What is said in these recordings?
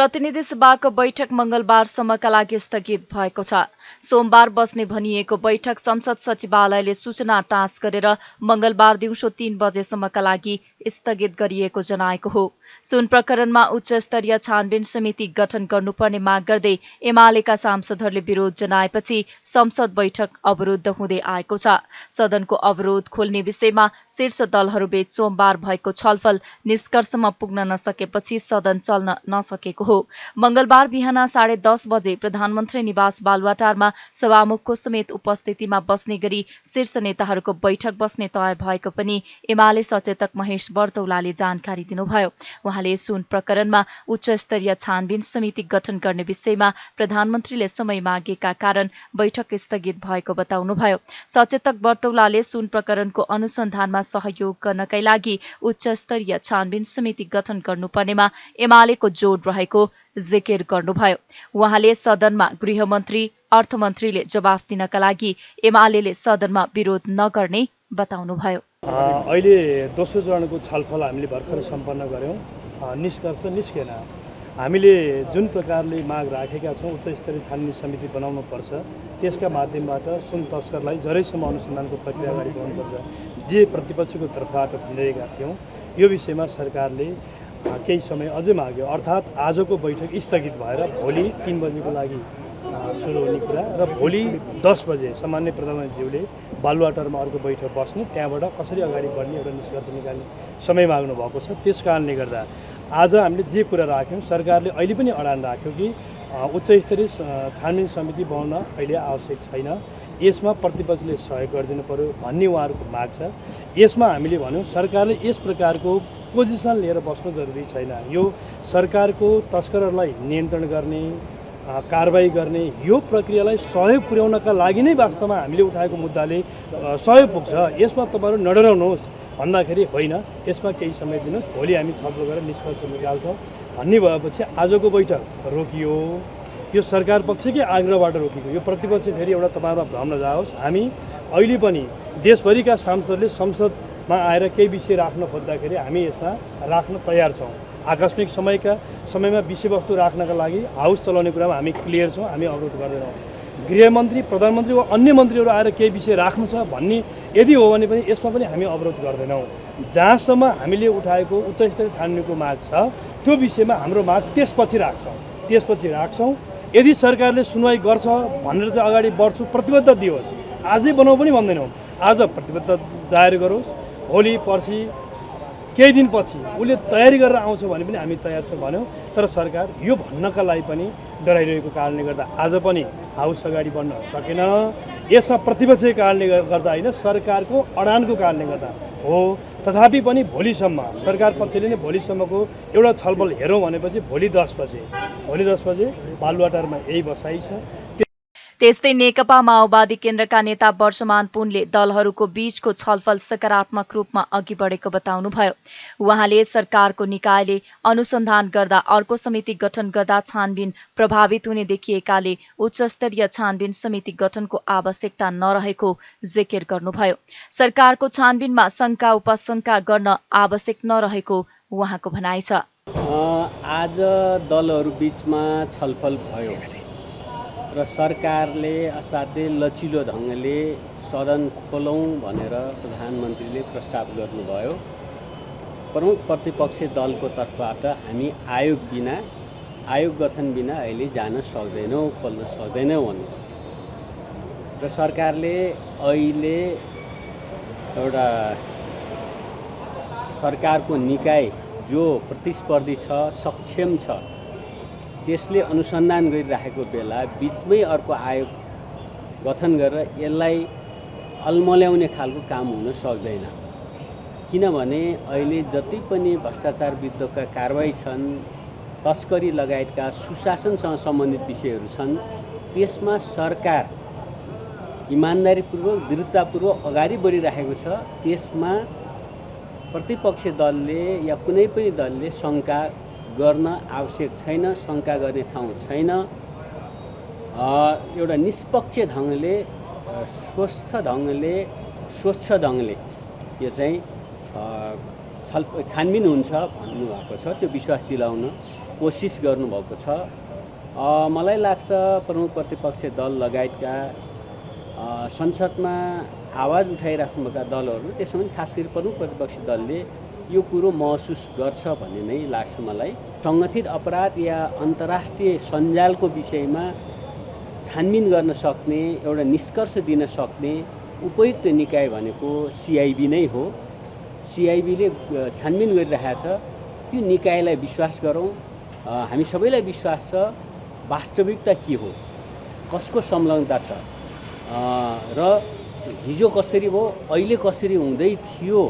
प्रतिनिधि सभाको बैठक मंगलबारसम्मका लागि स्थगित भएको छ। सोमबार बस्ने भनिएको बैठक संसद सचिवालयले सूचना टाँस गरेर मंगलबार दिउँसो 3 बजेसम्मका लागि स्थगित गरिएको जनाएको हो। सुन प्रकरणमा उच्च स्तरीय छानबिन समिति गठन गर्नुपर्ने माग गर्दै एमालेका सांसदहरूले विरोध जनाएपछि संसद बैठक अवरुद्ध हुँदै आएको छ। सदनको अवरोध खोल्ने विषयमा शीर्ष दलहरूबीच सोमबार भएको छलफल निष्कर्षमा पुग्न नसकेपछि सदन चल्न नसकेको हो। मंगलबार बिहान 10:30 बजे प्रधानमन्त्री निवास बालुवाटारमा सभामुखको समेत उपस्थितिमा बस्ने गरी शीर्ष नेताहरूको बैठक बस्ने तय भएको पनि एमाले सचेतक महेश बर्तौलाले जानकारी दिनुभयो। उहाँले सुन प्रकरणमा उच्च स्तरीय छानबिन समिति गठन गर्ने विषयमा प्रधानमन्त्रीले समय मागेका कारण बैठक स्थगित भएको बताउनुभयो। सचेतक बर्तौलाले सुन प्रकरणको अनुसन्धानमा सहयोग गर्नकै लागि उच्च स्तरीय छानबिन समिति गठन गर्नुपर्नेमा एमालेको जोड रहेको जिकिर गर्नुभयो। उहाँले सदनमा गृहमन्त्री अर्थमन्त्रीले जवाफ दिनका लागि एमालेले सदनमा विरोध नगर्ने बताउनुभयो। अहिले दोस्रो चरणको छलफल हामीले भर्खर सम्पन्न गर्यौं। निष्कर्ष निस्केन। हामीले जुन प्रकारले माग राखेका छौं उच्च स्तरीय छानबिन समिति बनाउनु पर्छ, त्यसका माध्यमबाट सुन तस्करलाई जरैसम्म अनुसन्धानको प्रक्रिया अगाडि बढाउनुपर्छ जे प्रतिपक्षको तर्फबाट भनिरहेका थियौं। यो विषयमा सरकारले केही समय अझै माग्यो, अर्थात् आजको बैठक स्थगित भएर भोलि 3 बजेको लागि सुरु हुने कुरा र भोलि 10 बजे सामान्य प्रधानमन्त्रीज्यूले बालुवाटारमा अर्को बैठक बस्ने, त्यहाँबाट कसरी अगाडि बढ्ने एउटा निष्कर्ष निकाल्ने समय माग्नु भएको छ। त्यस कारणले गर्दा आज हामीले जे कुरा राख्यौं सरकारले अहिले पनि अडान राख्यो कि उच्च स्तरीय छानबिन समिति बनाउन अहिले आवश्यक छैन, यसमा प्रतिपक्षले सहयोग गरिदिनु पर्यो भन्ने उहाँहरूको माग छ। यसमा हामीले भन्यौं सरकारले यस प्रकारको पोजिसन लिएर बस्नु जरुरी छैन। यो सरकारको तस्करहरूलाई नियन्त्रण गर्ने, कारबाही गर्ने यो प्रक्रियालाई सहयोग पुर्याउनका लागि नै वास्तवमा हामीले उठाएको मुद्दाले सहयोग पुग्छ। यसमा तपाईहरु नडराउनुहोस् भन्दाखेरि होइन, यसमा केही समय दिनुहोस्, भोलि हामी छलफल गरेर निष्कर्ष निकाल्छौँ भन्ने भएपछि आजको बैठक रोकियो। यो सरकार पक्षकै आग्रहबाट रोकिएको। यो प्रतिपक्ष फेरि एउटा तपाईहरुमा भ्रम नजाओस्, हामी अहिले पनि देशभरिका सांसदले संसदमा आएर केही विषय राख्न खोज्दाखेरि हामी यसमा राख्न तयार छौँ। आकस्मिक समयमा विषयवस्तु राख्नका लागि हाउस चलाउने कुरामा हामी क्लियर छौँ, हामी अवरोध गर्दैनौँ। गृहमन्त्री, प्रधानमन्त्री वा अन्य मन्त्रीहरू आएर केही विषय राख्नु छ भन्ने यदि हो भने पनि यसमा पनि हामी अवरोध गर्दैनौँ। जहाँसम्म हामीले उठाएको उच्च स्तरीय छानबिनको माग छ त्यो विषयमा हाम्रो माग त्यसपछि राख्छौँ। यदि सरकारले सुनवाई गर्छ भनेर चाहिँ अगाडि बढ्छु, प्रतिबद्धता दियोस्। आजै बनाऊ पनि भन्दैनौँ, आज प्रतिबद्धता जाहेर गरोस्, भोलि पर्सि केही दिनपछि उसले तयारी गरेर आउँछ भने पनि हामी तयार छौँ भन्यौँ। तर सरकार यो भन्नका लागि पनि डराइरहेको कारणले गर्दा आज पनि हाउस अगाडि बढ्न सकेन। यसमा प्रतिपक्षको कारणले गर्दा होइन, सरकारको अडानको कारणले गर्दा हो। तथापि पनि भोलिसम्म सरकार पक्षले नै भोलिसम्मको एउटा छलफल हेरौँ भनेपछि भोलि 10 बजे बालुवाटारमा यही बसाइ छ। त्यस्तै नेकपा माओवादी केन्द्रका नेता वर्षमान पुनले दलहरूको बीचको छलफल सकारात्मक रूपमा अघि बढेको बताउनुभयो। उहाँले सरकारको निकायले अनुसन्धान गर्दा अर्को समिति गठन गर्दा छानबिन प्रभावित हुने देखिएकाले उच्च स्तरीय छानबिन समिति गठनको आवश्यकता नरहेको जिकिर गर्नुभयो। सरकारको छानबिनमा शंका उपशंका गर्न आवश्यक नरहेको उहाँको भनाइ छ। आज दलहरू बीचमा छलफल भयो र सरकारले असाध्यै लचिलो ढङ्गले सदन खोलौँ भनेर प्रधानमन्त्रीले प्रस्ताव गर्नुभयो। प्रमुख प्रतिपक्षी दलको तर्फबाट हामी आयोग गठन बिना अहिले जान सक्दैनौँ, खोल्न सक्दैनौँ भन्नु र सरकारले अहिले एउटा सरकारको निकाय जो प्रतिस्पर्धी छ, सक्षम छ, त्यसले अनुसन्धान गरिरहेको बेला बीचमै अर्को आयोग गठन गरेर यसलाई अल्मल्याउने खालको काम हुन सक्दैन। किनभने अहिले जति पनि भ्रष्टाचार विरुद्धका कारबाही छन्, तस्करी लगायतका सुशासनसँग सम्बन्धित विषयहरू छन्, त्यसमा सरकार इमानदारीपूर्वक दृढतापूर्वक अगाडि बढिरहेको छ। त्यसमा प्रतिपक्ष दलले या कुनै पनि दलले शङ्का गर्न आवश्यक छैन, शङ्का गर्ने ठाउँ छैन। एउटा निष्पक्ष ढङ्गले, स्वच्छ ढङ्गले यो चाहिँ छानबिन हुन्छ भन्नुभएको छ। त्यो विश्वास दिलाउन कोसिस गर्नुभएको छ। मलाई लाग्छ प्रमुख प्रतिपक्षी दल लगायतका संसदमा आवाज उठाइराख्नुभएका दलहरू, त्यसमा पनि खास गरी प्रमुख प्रतिपक्षी दलले यो कुरो महसुस गर्छ भन्ने नै लाग्छ मलाई। सङ्गठित अपराध या अन्तर्राष्ट्रिय सञ्जालको विषयमा छानबिन गर्न सक्ने, एउटा निष्कर्ष दिन सक्ने उपयुक्त निकाय भनेको सिआइबी नै हो। सिआइबीले छानबिन गरिरहेको छ, त्यो निकायलाई विश्वास गरौँ। हामी सबैलाई विश्वास छ वास्तविकता के हो, कसको संलग्नता छ र हिजो कसरी भयो, अहिले कसरी हुँदै थियो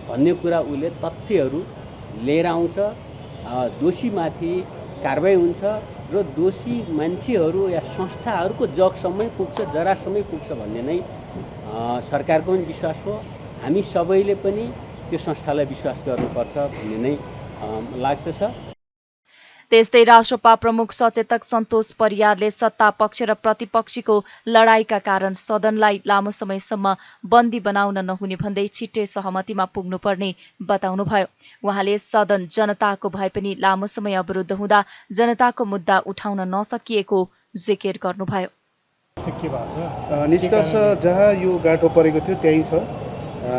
भन्ने कुरा उसले तथ्यहरू लिएर आउँछ। दोषीमाथि कारबाही हुन्छ र दोषी मान्छेहरू या संस्थाहरूको जगसम्मै पुग्छ, जरासम्मै पुग्छ भन्ने नै सरकारको पनि विश्वास हो। हामी सबैले पनि त्यो संस्थालाई विश्वास गर्नुपर्छ भन्ने नै लाग्छ। त्यस्तै राष्ट्रपा प्रमुख सचेतक सन्तोष परियारले सत्ता पक्ष र प्रतिपक्षीको लडाईका कारण सदनलाई लामो समयसम्म बन्दी बनाउन नहुने भन्दै छिट्टै सहमतिमा पुग्नुपर्ने बताउनुभयो। उहाँले सदन जनताको भए पनि लामो समय अवरुद्ध हुँदा जनताको मुद्दा उठाउन नसकिएको जिकिर गर्नुभयो। निष्कर्ष जहाँ यो गाँठो परेको थियो त्यही छ।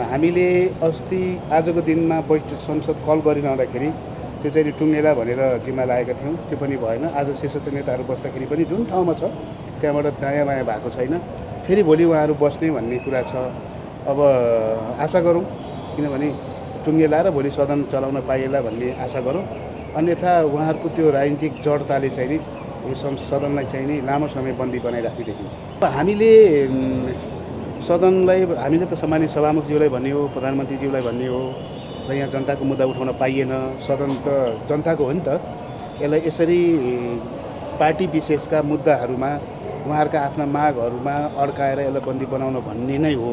हामीले अस्ति आजको दिनमा बैठक संसद कल गरिरहँदाखेरि त्यो चाहिँ टुङ्गेला भनेर जिम्मा लागेका थियौँ, त्यो पनि भएन। आज शीर्षस्थ नेताहरू बस्दाखेरि पनि जुन ठाउँमा छ त्यहाँबाट दायाँ बायाँ भएको छैन। फेरि भोलि उहाँहरू बस्ने भन्ने कुरा छ। अब आशा गरौँ, किनभने टुङ्गेला र भोलि सदन चलाउन पाइएला भन्ने आशा गरौँ। अन्यथा उहाँहरूको त्यो राजनीतिक जडताले चाहिँ नि यो सदनलाई चाहिँ नि लामो समय बन्दी बनाइराख्ने देखिन्छ। हामीले सदनलाई हामीले त सामान्य सभामुखज्यूलाई भन्ने हो, प्रधानमन्त्रीज्यूलाई भन्ने हो र यहाँ जनताको मुद्दा उठाउन पाइएन। सदन त जनताको हो नि त। यसलाई यसरी पार्टी विशेषका मुद्दाहरूमा उहाँहरूका आफ्ना मागहरूमा अड्काएर यसलाई बन्दी बनाउन भन्ने नै हो।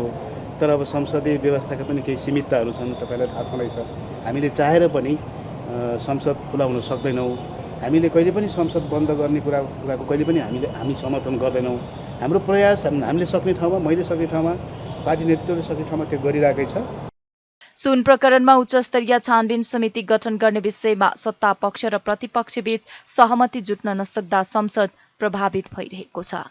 तर अब संसदीय व्यवस्थाका पनि केही सीमितताहरू छन्, तपाईँलाई थाहा छँदैछ। हामीले चाहेर पनि संसद खुलाउन सक्दैनौँ। हामीले कहिले पनि संसद बन्द गर्ने कुराको कहिले पनि हामी समर्थन गर्दैनौँ। हाम्रो प्रयास हामीले सक्ने ठाउँमा, मैले सक्ने ठाउँमा, पार्टी नेतृत्वले सक्ने ठाउँमा त्यो गरिरहेकै छ। सुन प्रकरणमा उच्चस्तरीय छानबिन समिति गठन गर्ने विषयमा सत्ता पक्ष र प्रतिपक्ष बीच सहमति जुट्न नसक्दा संसद प्रभावित भइरहेको छ।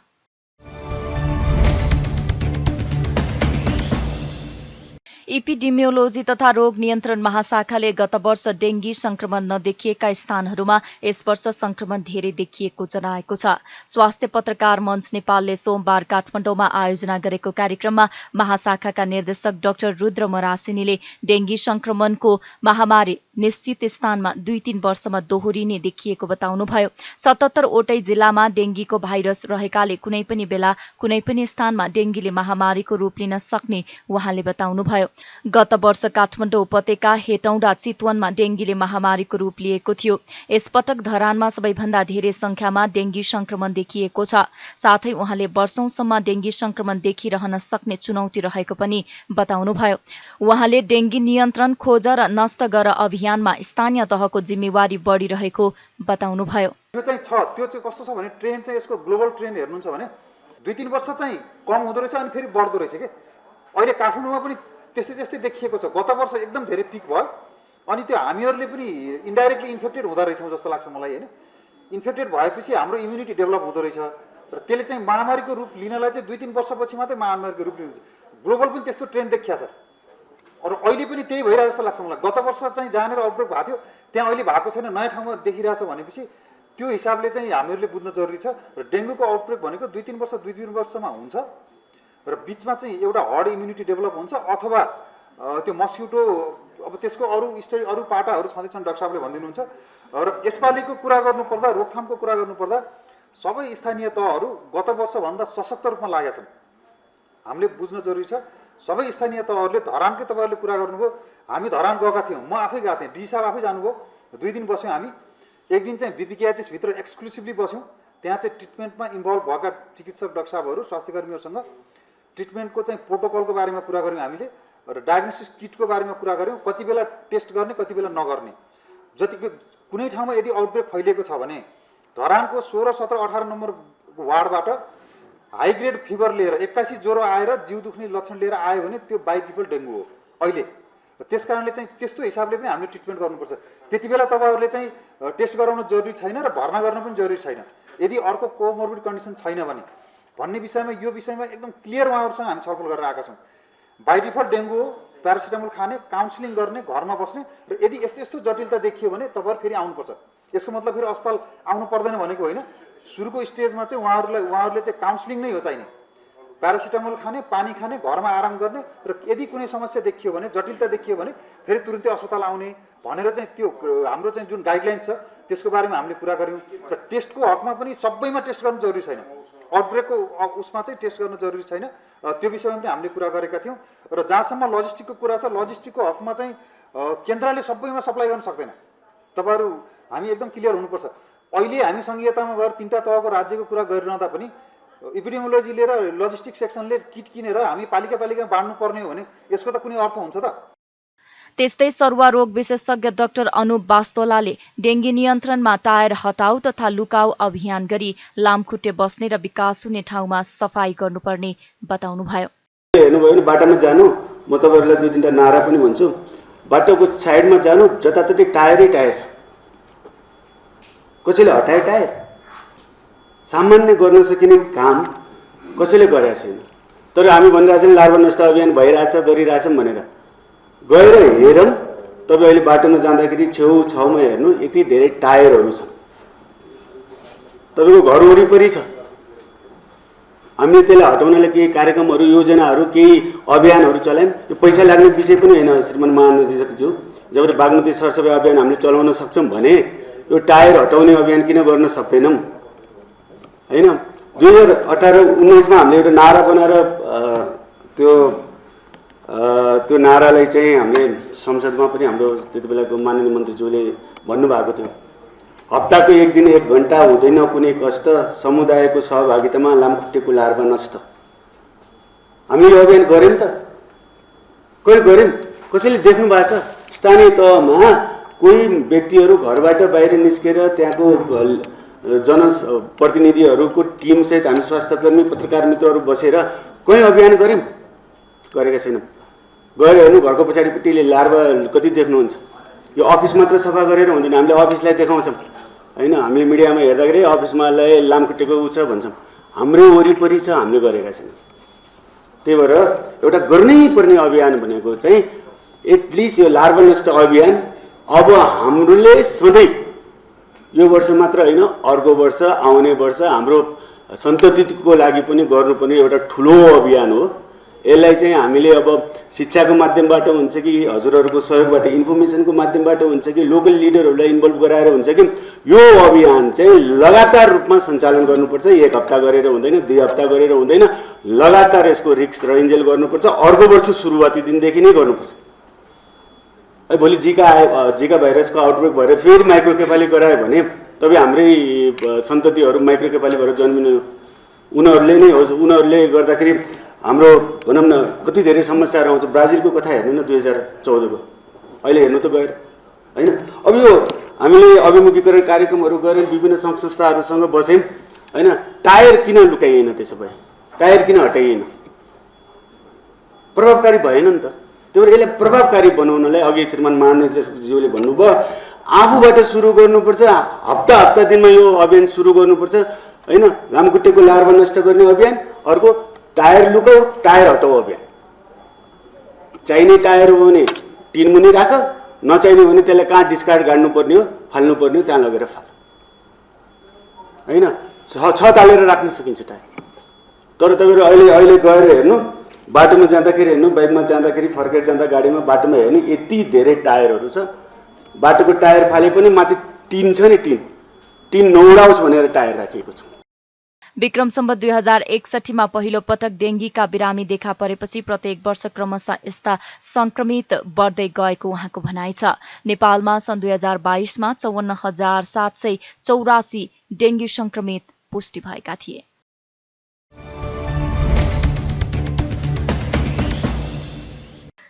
इपिडेमियोलोजी तथा रोग नियन्त्रण महाशाखाले गत वर्ष डेङ्गी संक्रमण नदेखिएका स्थानहरूमा यस वर्ष संक्रमण धेरै देखिएको जनाएको छ। स्वास्थ्य पत्रकार मञ्च नेपालले सोमबार काठमाडौँमा आयोजना गरेको कार्यक्रममा महाशाखाका निर्देशक डाक्टर रुद्र मरासिनीले डेङ्गी संक्रमणको महामारी निश्चित स्थानमा 2-3 वर्षमा दोहोरिने देखिएको बताउनुभयो। 77 वटै जिल्लामा डेङ्गीको भाइरस रहेकाले कुनै पनि बेला कुनै पनि स्थानमा डेङ्गीले महामारीको रूप लिन सक्ने उहाँले बताउनुभयो। गत वर्ष काठमाडौँ उपत्यका हेटौँडा चितवनमा डेङ्गीले महामारीको रूप लिएको थियो। यसपटक धरानमा सबैभन्दा धेरै संख्यामा डेङ्गी संक्रमण देखिएको छ। साथै उहाँले वर्षौंसम्म डेङ्गी संक्रमण देखिरहन सक्ने चुनौती रहेको पनि बताउनुभयो। उहाँले डेङ्गी नियन्त्रण, खोज र नष्ट गर अभियानमा स्थानीय तहको जिम्मेवारी बढिरहेको बताउनुभयो। त्यो चाहिँ छ, त्यो चाहिँ कस्तो छ भने ट्रेन्ड चाहिँ यसको ग्लोबल ट्रेन्ड हेर्नुहुन्छ भने 2-3 वर्ष चाहिँ कम हुँदो रहेछ अनि फेरि बढ्दो रहेछ के। अहिले काठमाडौँमा पनि त्यस्तै देखिएको छ। गत वर्ष एकदम धेरै पिक भयो अनि त्यो हामीहरूले पनि इन्डाइरेक्टली इन्फेक्टेड हुँदो रहेछौँ जस्तो लाग्छ मलाई होइन। इन्फेक्टेड भएपछि हाम्रो इम्युनिटी डेभलप हुँदो रहेछ र त्यसले चाहिँ महामारीको रूप लिनलाई चाहिँ 2-3 वर्षपछि मात्रै महामारीको रूप लिन्छ। ग्लोबल पनि त्यस्तो ट्रेन्ड देखिया छ र अहिले पनि त्यही भइरहेको जस्तो लाग्छ मलाई। गत वर्ष चाहिँ जहाँनिर आउटब्रेक भएको थियो त्यहाँ अहिले भएको छैन, नयाँ ठाउँमा देखिरहेछ भनेपछि त्यो हिसाबले चाहिँ हामीहरूले बुझ्न जरुरी छ। र डेङ्गुको आउटब्रेक भनेको 2-3 वर्षमा हुन्छ र बिचमा चाहिँ एउटा हर्ड इम्युनिटी डेभलप हुन्छ अथवा त्यो मस्किटो अब त्यसको अरू स्टडी अरू पाटाहरू छँदैछन् डाक्टर साहबले भनिदिनुहुन्छ। र यसपालिको कुरा गर्नुपर्दा, रोकथामको कुरा गर्नुपर्दा सबै स्थानीय तहहरू गत वर्षभन्दा सशक्त रूपमा लागेका छन्। हामीले बुझ्न जरुरी छ। सबै स्थानीय तहहरूले धरानकै तपाईँहरूले कुरा गर्नुभयो, हामी धरान गएका थियौँ, म आफै गएको थिएँ, डी साहब आफै जानुभयो। 2 दिन बस्यौँ हामी। एक दिन चाहिँ बिपिकेएचएस भित्र एक्सक्लुसिभली बस्यौँ। त्यहाँ चाहिँ ट्रिटमेन्टमा इन्भल्भ भएका चिकित्सक डाक्टर साहबहरू, स्वास्थ्यकर्मीहरूसँग ट्रिटमेन्टको चाहिँ प्रोटोकलको बारेमा कुरा गऱ्यौँ हामीले र डायग्नोसिस किटको बारेमा कुरा गऱ्यौँ। कति बेला टेस्ट गर्ने, कति बेला नगर्ने। जतिको कुनै ठाउँमा यदि आउटब्रेक फैलिएको छ भने धरानको 16, 17, 18 नम्बर वार्डबाट हाई ग्रेड फिभर लिएर 81 ज्वरो आएर जिउ दुख्ने लक्षण लिएर आयो भने त्यो बाई डिफल्ट डेङ्गु हो अहिले। त्यस कारणले चाहिँ त्यस्तो हिसाबले पनि हामीले ट्रिटमेन्ट गर्नुपर्छ। त्यति बेला तपाईँहरूले चाहिँ टेस्ट गराउन जरुरी छैन र भर्ना गर्न पनि जरुरी छैन यदि अर्को कोमोर्बिड कन्डिसन छैन भने भन्ने विषयमा यो विषयमा एकदम क्लियर उहाँहरूसँग हामी छलफल गरेर आएका छौँ। बाई डिफल्ट डेङ्गु हो, प्यारासिटामोल खाने, काउन्सिलिङ गर्ने, घरमा बस्ने र यदि यस्तो यस्तो जटिलता देखियो भने तपाईँहरू फेरि आउनुपर्छ। यसको मतलब फेरि अस्पताल आउनु पर्दैन भनेको होइन। सुरुको स्टेजमा चाहिँ उहाँहरूले चाहिँ काउन्सिलिङ नै हो चाहिने। प्यारासिटामोल खाने, पानी खाने, घरमा आराम गर्ने र यदि कुनै समस्या देखियो भने, जटिलता देखियो भने फेरि तुरुन्तै अस्पताल आउने भनेर चाहिँ त्यो हाम्रो चाहिँ जुन गाइडलाइन्स छ त्यसको बारेमा हामीले कुरा गऱ्यौँ। र टेस्टको हकमा पनि सबैमा टेस्ट गर्नु जरुरी छैन, आउटब्रेकको उसमा चाहिँ टेस्ट गर्न जरुरी छैन, त्यो विषयमा पनि हामीले कुरा गरेका थियौँ। र जहाँसम्म लजिस्टिकको कुरा छ, लजिस्टिकको हकमा चाहिँ केन्द्रले सबैमा सप्लाई गर्न सक्दैन। तपाईँहरू हामी एकदम क्लियर हुनुपर्छ। अहिले हामी सङ्घीयतामा गएर 3टा तहको राज्यको कुरा गरिरहँदा पनि एपिडेमियोलोजीले र लजिस्टिक सेक्सनले किट किनेर हामी पालिका बाँड्नु पर्ने हो भने यसको त कुनै अर्थ हुन्छ त? त्यस्तै सरुवा रोग विशेषज्ञ डाक्टर अनुप वास्तोलाले डेङ्गी नियन्त्रणमा टायर हटाऊ तथा लुकाऊ अभियान गरी लामखुट्टे बस्ने र विकास हुने ठाउँमा सफाई गर्नुपर्ने बताउनुभयो। हेर्नुभयो भने बाटामा जानु, म तपाईँहरूलाई 2-3टा नारा पनि भन्छु। बाटोको साइडमा जानु, जताततै टायरै टायर छ, कसैले हटाए टायर? सामान्य गर्न सकिने काम कसैले गरेका छैन। तर हामी भनिरहेछौँ लार्वा नष्ट अभियान भइरहेछ, गरिरहेछौँ भनेर। गएर हेरौँ, तपाईँ अहिले बाटोमा जाँदाखेरि छेउछाउमा हेर्नु यति धेरै टायरहरू छन्, तपाईँको घर वरिपरि छ। हामीले त्यसलाई हटाउनलाई केही कार्यक्रमहरू, योजनाहरू, केही अभियानहरू चलायौँ। यो पैसा लाग्ने विषय पनि होइन श्रीमान महानिर्देशकज्यू। जब बागमती सरसफाइ अभियान हामीले चलाउन सक्छौँ भने यो टायर हटाउने अभियान किन गर्न सक्दैनौँ? होइन, 2018-19मा हामीले एउटा नारा बनाएर त्यो नारालाई चाहिँ हामीले संसदमा पनि हाम्रो त्यति बेलाको माननीय मन्त्रीज्यूले भन्नुभएको थियो, हप्ताको 1 दिन 1 घन्टा हुँदैन कुनै कष्ट, समुदायको सहभागितामा लामखुट्टेको लार्वा नष्ट। हामीले अभियान गऱ्यौँ त? कहिले गऱ्यौँ? कसैले देख्नु भएको छ? स्थानीय तहमा कोही व्यक्तिहरू घरबाट बाहिर निस्केर त्यहाँको जनप्रतिनिधिहरूको टिमसहित हामी स्वास्थ्यकर्मी, पत्रकार मित्रहरू बसेर कहीँ अभियान गऱ्यौँ? गरेका छैनौँ। गएर हेर्नु, घरको पछाडिपट्टिले लार्वा कति देख्नुहुन्छ। यो अफिस मात्र सफा गरेर हुँदैन, हामीले अफिसलाई देखाउँछौँ होइन। हामीले मिडियामा हेर्दाखेरि अफिसमा लामखुट्टेको ऊ छ भन्छौँ, हाम्रो वरिपरि छ, हामीले गरेका छैनौँ। त्यही भएर एउटा गर्नै पर्ने अभियान भनेको चाहिँ एटलिस्ट यो लार्वा नष्ट अभियान अब हामीले सधैँ, यो वर्ष मात्र होइन, अर्को वर्ष, आउने वर्ष हाम्रो सन्ततिको लागि पनि गर्नुपर्ने एउटा ठुलो अभियान हो। यसलाई चाहिँ हामीले अब शिक्षाको माध्यमबाट हुन्छ कि हजुरहरूको सहयोगबाट, इन्फर्मेसनको माध्यमबाट हुन्छ कि लोकल लिडरहरूलाई इन्भल्भ गराएर हुन्छ कि यो अभियान चाहिँ लगातार रूपमा सञ्चालन गर्नुपर्छ। 1 हप्ता गरेर हुँदैन, 2 हप्ता गरेर हुँदैन, लगातार यसको रिस्क र इन्जेल गर्नुपर्छ। अर्को वर्ष सुरुवाती दिनदेखि नै गर्नुपर्छ। भोलि जिका भाइरसको आउटब्रेक भएर फेरि माइक्रोकेफाली गरायो भने तपाईँ हाम्रै सन्ततिहरू माइक्रोकेफाली भएर जन्मिने उनीहरूले नै हो। उनीहरूले गर्दाखेरि हाम्रो भनौँ न कति धेरै समस्याहरू आउँछ। ब्राजिलको कथा हेर्नु न 2014को, अहिले हेर्नु त गएर होइन। अब यो हामीले अभिमुखीकरण कार्यक्रमहरू गरेर विभिन्न सङ्घ संस्थाहरूसँग बस्यौँ होइन। टायर किन लुकाइएन? त्यसो भए टायर किन हटाइएन? प्रभावकारी भएन नि त। त्यो भएर यसलाई प्रभावकारी बनाउनलाई अघि श्रीमान महानिर्देशकज्यूले भन्नुभयो, आफूबाट सुरु गर्नुपर्छ। हप्ता दिनमा यो अभियान सुरु गर्नुपर्छ होइन। लामखुट्टेको लार्वा नष्ट गर्ने अभियान, अर्को टायर लुकाऊ, टायर हटाऊ अभियान। चाहिने टायर हो भने टिन मुनि राख, नचाहिने भने त्यसलाई कहाँ डिस्कार्ड गाड्नुपर्ने हो, फाल्नुपर्ने हो, त्यहाँ लगेर फाल होइन। छ तालेर राख्न सकिन्छ टायर। तर तपाईँहरू अहिले गएर हेर्नु, बाटोमा जाँदाखेरि हेर्नु, बाइकमा जाँदाखेरि, फर्केर जाँदा गाडीमा, बाटोमा हेर्नु, यति धेरै टायरहरू छ। बाटोको टायर फाले पनि माथि टिन छ नि, टिन नौडाओस् भनेर टायर राखिएको छ। विक्रम सम्वत 2061 पहिलो पटक डेङ्गीका बिरामी देखा परेपछि प्रत्येक वर्ष क्रमशः यस्ता संक्रमित बढ्दै गएको उहाँको भनाइ छ। नेपालमा सन् 2022मा 54,784 डेङ्गी संक्रमित पुष्टि भएका थिए।